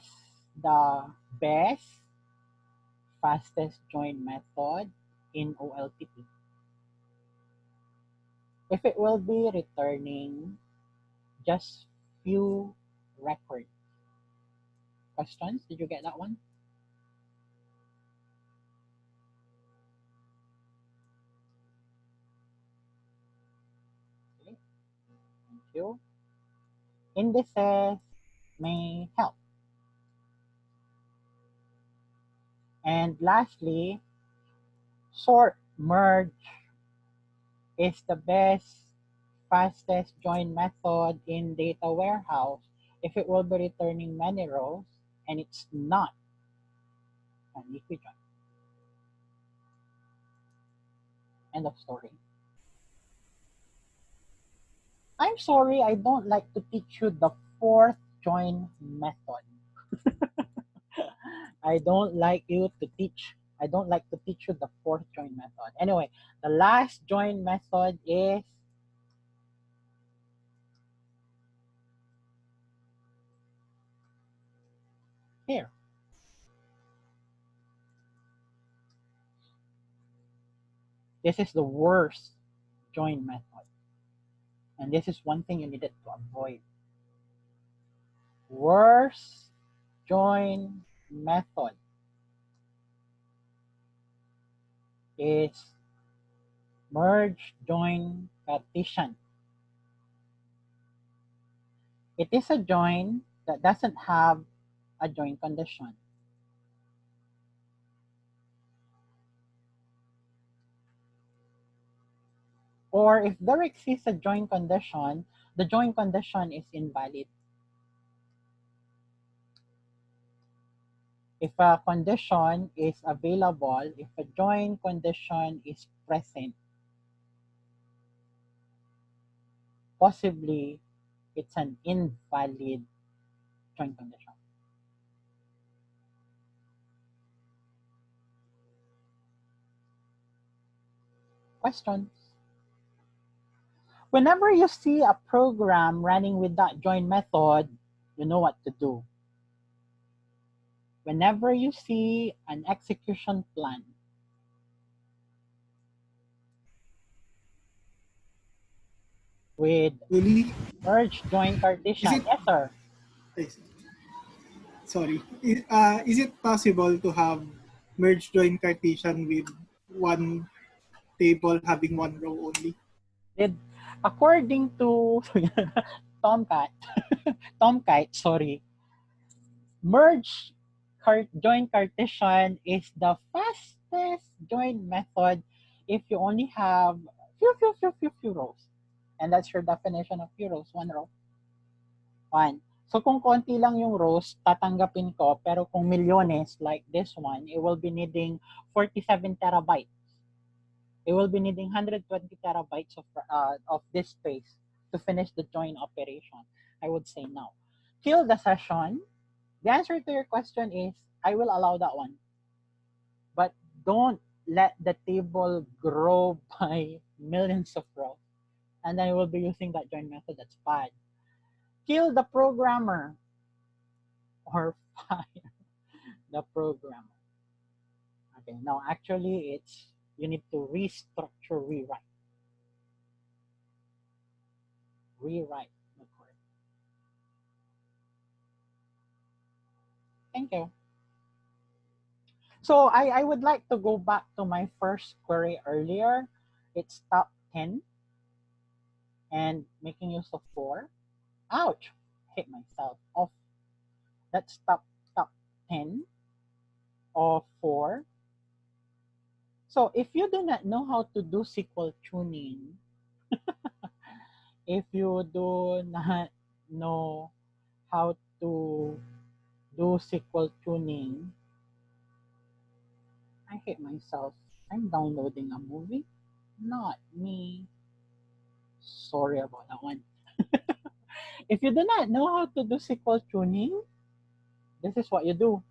the best, fastest join method in OLTP. If it will be returning just few records. Questions? Did you get that one? Okay. Thank you. Indices may help. And lastly, sort merge is the best, fastest join method in data warehouse if it will be returning many rows and it's not an liquid join. End of story. I'm sorry, I don't like to teach you the fourth join method. I don't like to teach you the fourth join method. Anyway, the last join method is here. This is the worst join method. And this is one thing you needed to avoid. Worst join method is merge join partition. It is a join that doesn't have a join condition. Or if there exists a join condition, the join condition is invalid. If a condition is available, if a join condition is present, possibly it's an invalid join condition. Questions? Whenever you see a program running with that join method, you know what to do. Whenever you see an execution plan with Really? merge join partition, yes sir. Sorry. Is it possible to have merge join Cartesian with one table having one row only? According to Tomcat, sorry, merge join Cartesian is the fastest join method if you only have few rows. And that's your definition of few rows, one row. One. So kung konti lang yung rows, tatanggapin ko. Pero kung milyones like this one, it will be needing 47 terabytes. It will be needing 120 terabytes of this space to finish the join operation. I would say no. Kill the session. The answer to your question is, I will allow that one. But don't let the table grow by millions of rows. And then you will be using that join method. That's bad. Kill the programmer or fire the programmer. Okay, now actually you need to restructure, rewrite. rewrite the code. Thank you. So I would like to go back to my first query earlier. It's top 10 and making use of 4. Ouch, hit myself off. That's top 10 of 4. So if you do not know how to do SQL tuning, if you do not know how to do SQL tuning, I hate myself. I'm downloading a movie. Not me. Sorry about that one. If you do not know how to do SQL tuning, this is what you do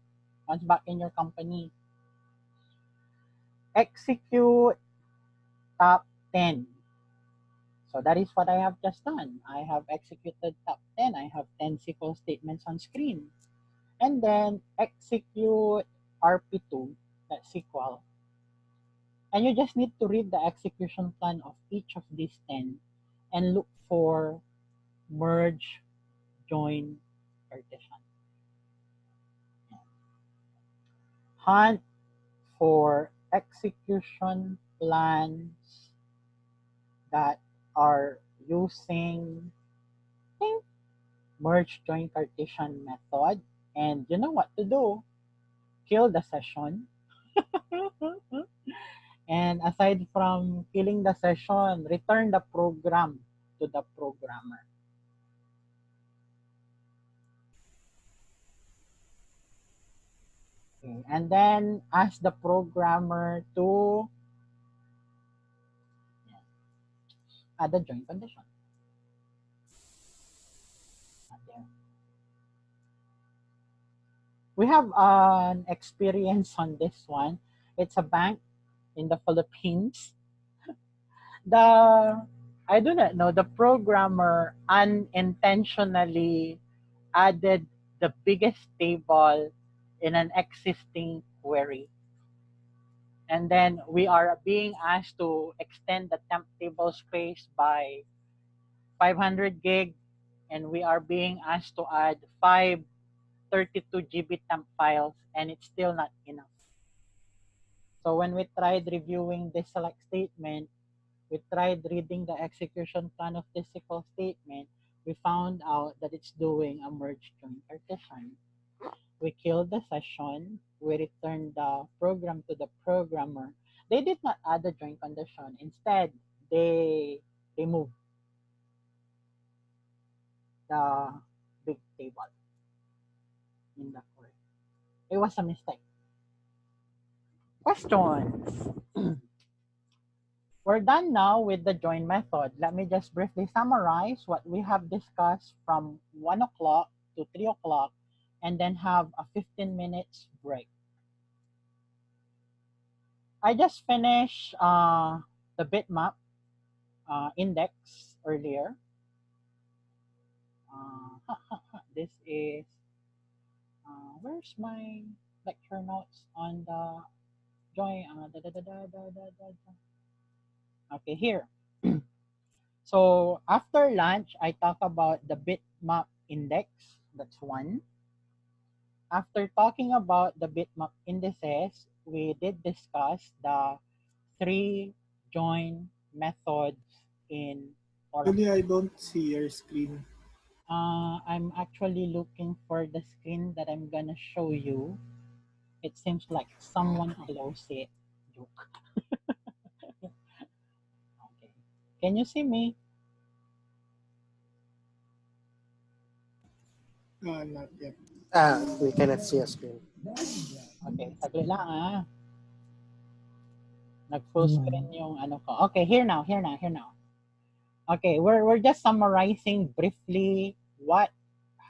once back in your company. Execute top 10. So that is what I have just done. I have executed top 10. I have 10 SQL statements on screen. And then execute RP2, that's SQL. And you just need to read the execution plan of each of these 10 and look for merge, join, partition. Hunt for execution plans that are using merge, join, partition method. And you know what to do. Kill the session. And aside from killing the session, return the program to the programmer. Okay. And then ask the programmer to add a join condition. There. We have an experience on this one. It's a bank in the Philippines. I do not know, the programmer unintentionally added the biggest table in an existing query. And then we are being asked to extend the temp table space by 500 gig, and we are being asked to add 5 32 GB temp files, and it's still not enough. So when we tried reviewing this select statement, we tried reading the execution plan of this SQL statement, we found out that it's doing a merge join partition. We killed the session, we returned the program to the programmer. They did not add a join condition. Instead, they removed the big table in the query. It was a mistake. Questions? We're done now with the join method. Let me just briefly summarize what we have discussed from 1 o'clock to 3 o'clock and then have a 15 minutes break. I just finished the bitmap index earlier. This is, where's my lecture notes on the join? Okay, here. So after lunch, I talk about the bitmap index. That's 1. After talking about the bitmap indices, we did discuss the 3 join methods in Oracle. Really, I don't see your screen. I'm actually looking for the screen that I'm gonna show you. It seems like someone closed it. Joke. Okay. Can you see me? Not yet. We cannot see a screen. Okay, saglit lang Nag-full screen yung ano ko. Okay, here now. Okay, we're just summarizing briefly what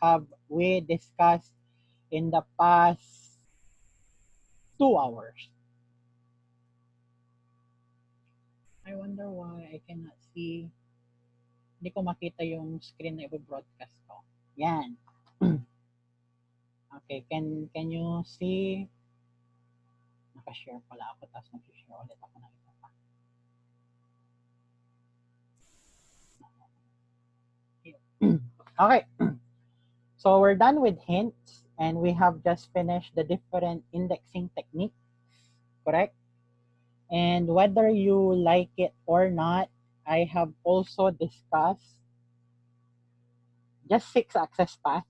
have we discussed in the past 2 hours. I wonder why I cannot see. Hindi ko makita yung screen na i-broadcast ko. Yan. Okay, can you see? Naka-share pala ako, tapos nag-share ulit ako ng isa pa. Okay. So we're done with hints, and we have just finished the different indexing techniques, correct? And whether you like it or not, I have also discussed just 6 access paths,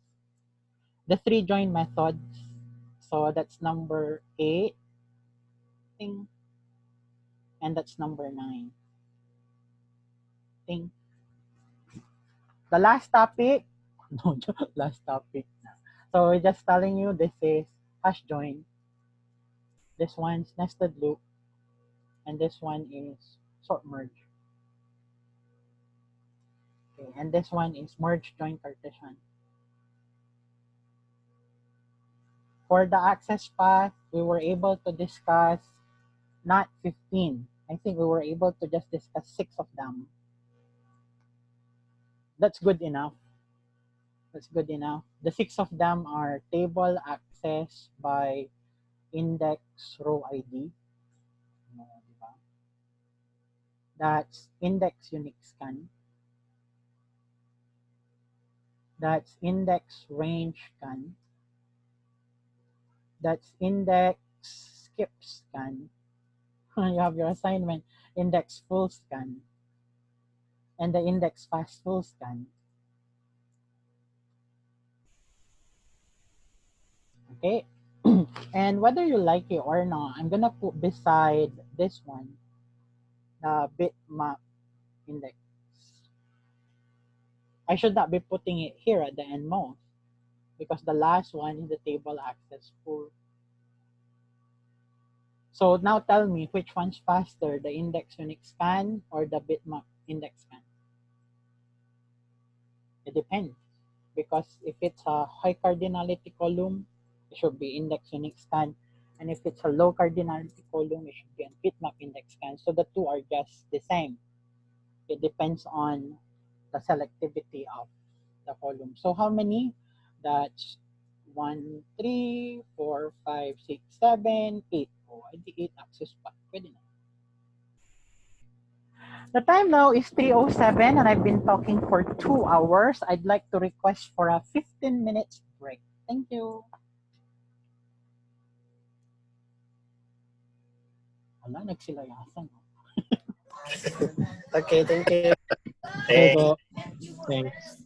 the 3 join methods. So that's number 8, ting, and that's number 9. Ting. The last topic, no, last topic. So we're just telling you this is hash join. This one's nested loop, and this one is sort merge. Okay, and this one is merge join partition. For the access path, we were able to discuss not 15. I think we were able to just discuss 6 of them. That's good enough. That's good enough. The 6 of them are table access by index row ID. That's index unique scan. That's index range scan. That's index skip scan. You have your assignment, index full scan, and the index fast full scan. Okay. And whether you like it or not, I'm gonna put beside this one the bitmap index. I should not be putting it here at the end most because the last one is the table access full. So now tell me which one's faster, the index unique scan or the bitmap index scan? It depends, because if it's a high cardinality column, it should be index unique scan. And if it's a low cardinality column, it should be a bitmap index scan. So the two are just the same. It depends on the selectivity of the column. So how many? That's 1, 3, 4, 5, 6, 7, 8. Oh, I think 8 access pa. Pwede na. The time now is 3:07 and I've been talking for 2 hours. I'd like to request for a 15 minutes break. Thank you. Wala, nagsilayasan. Okay, thank you. Okay po. Thanks.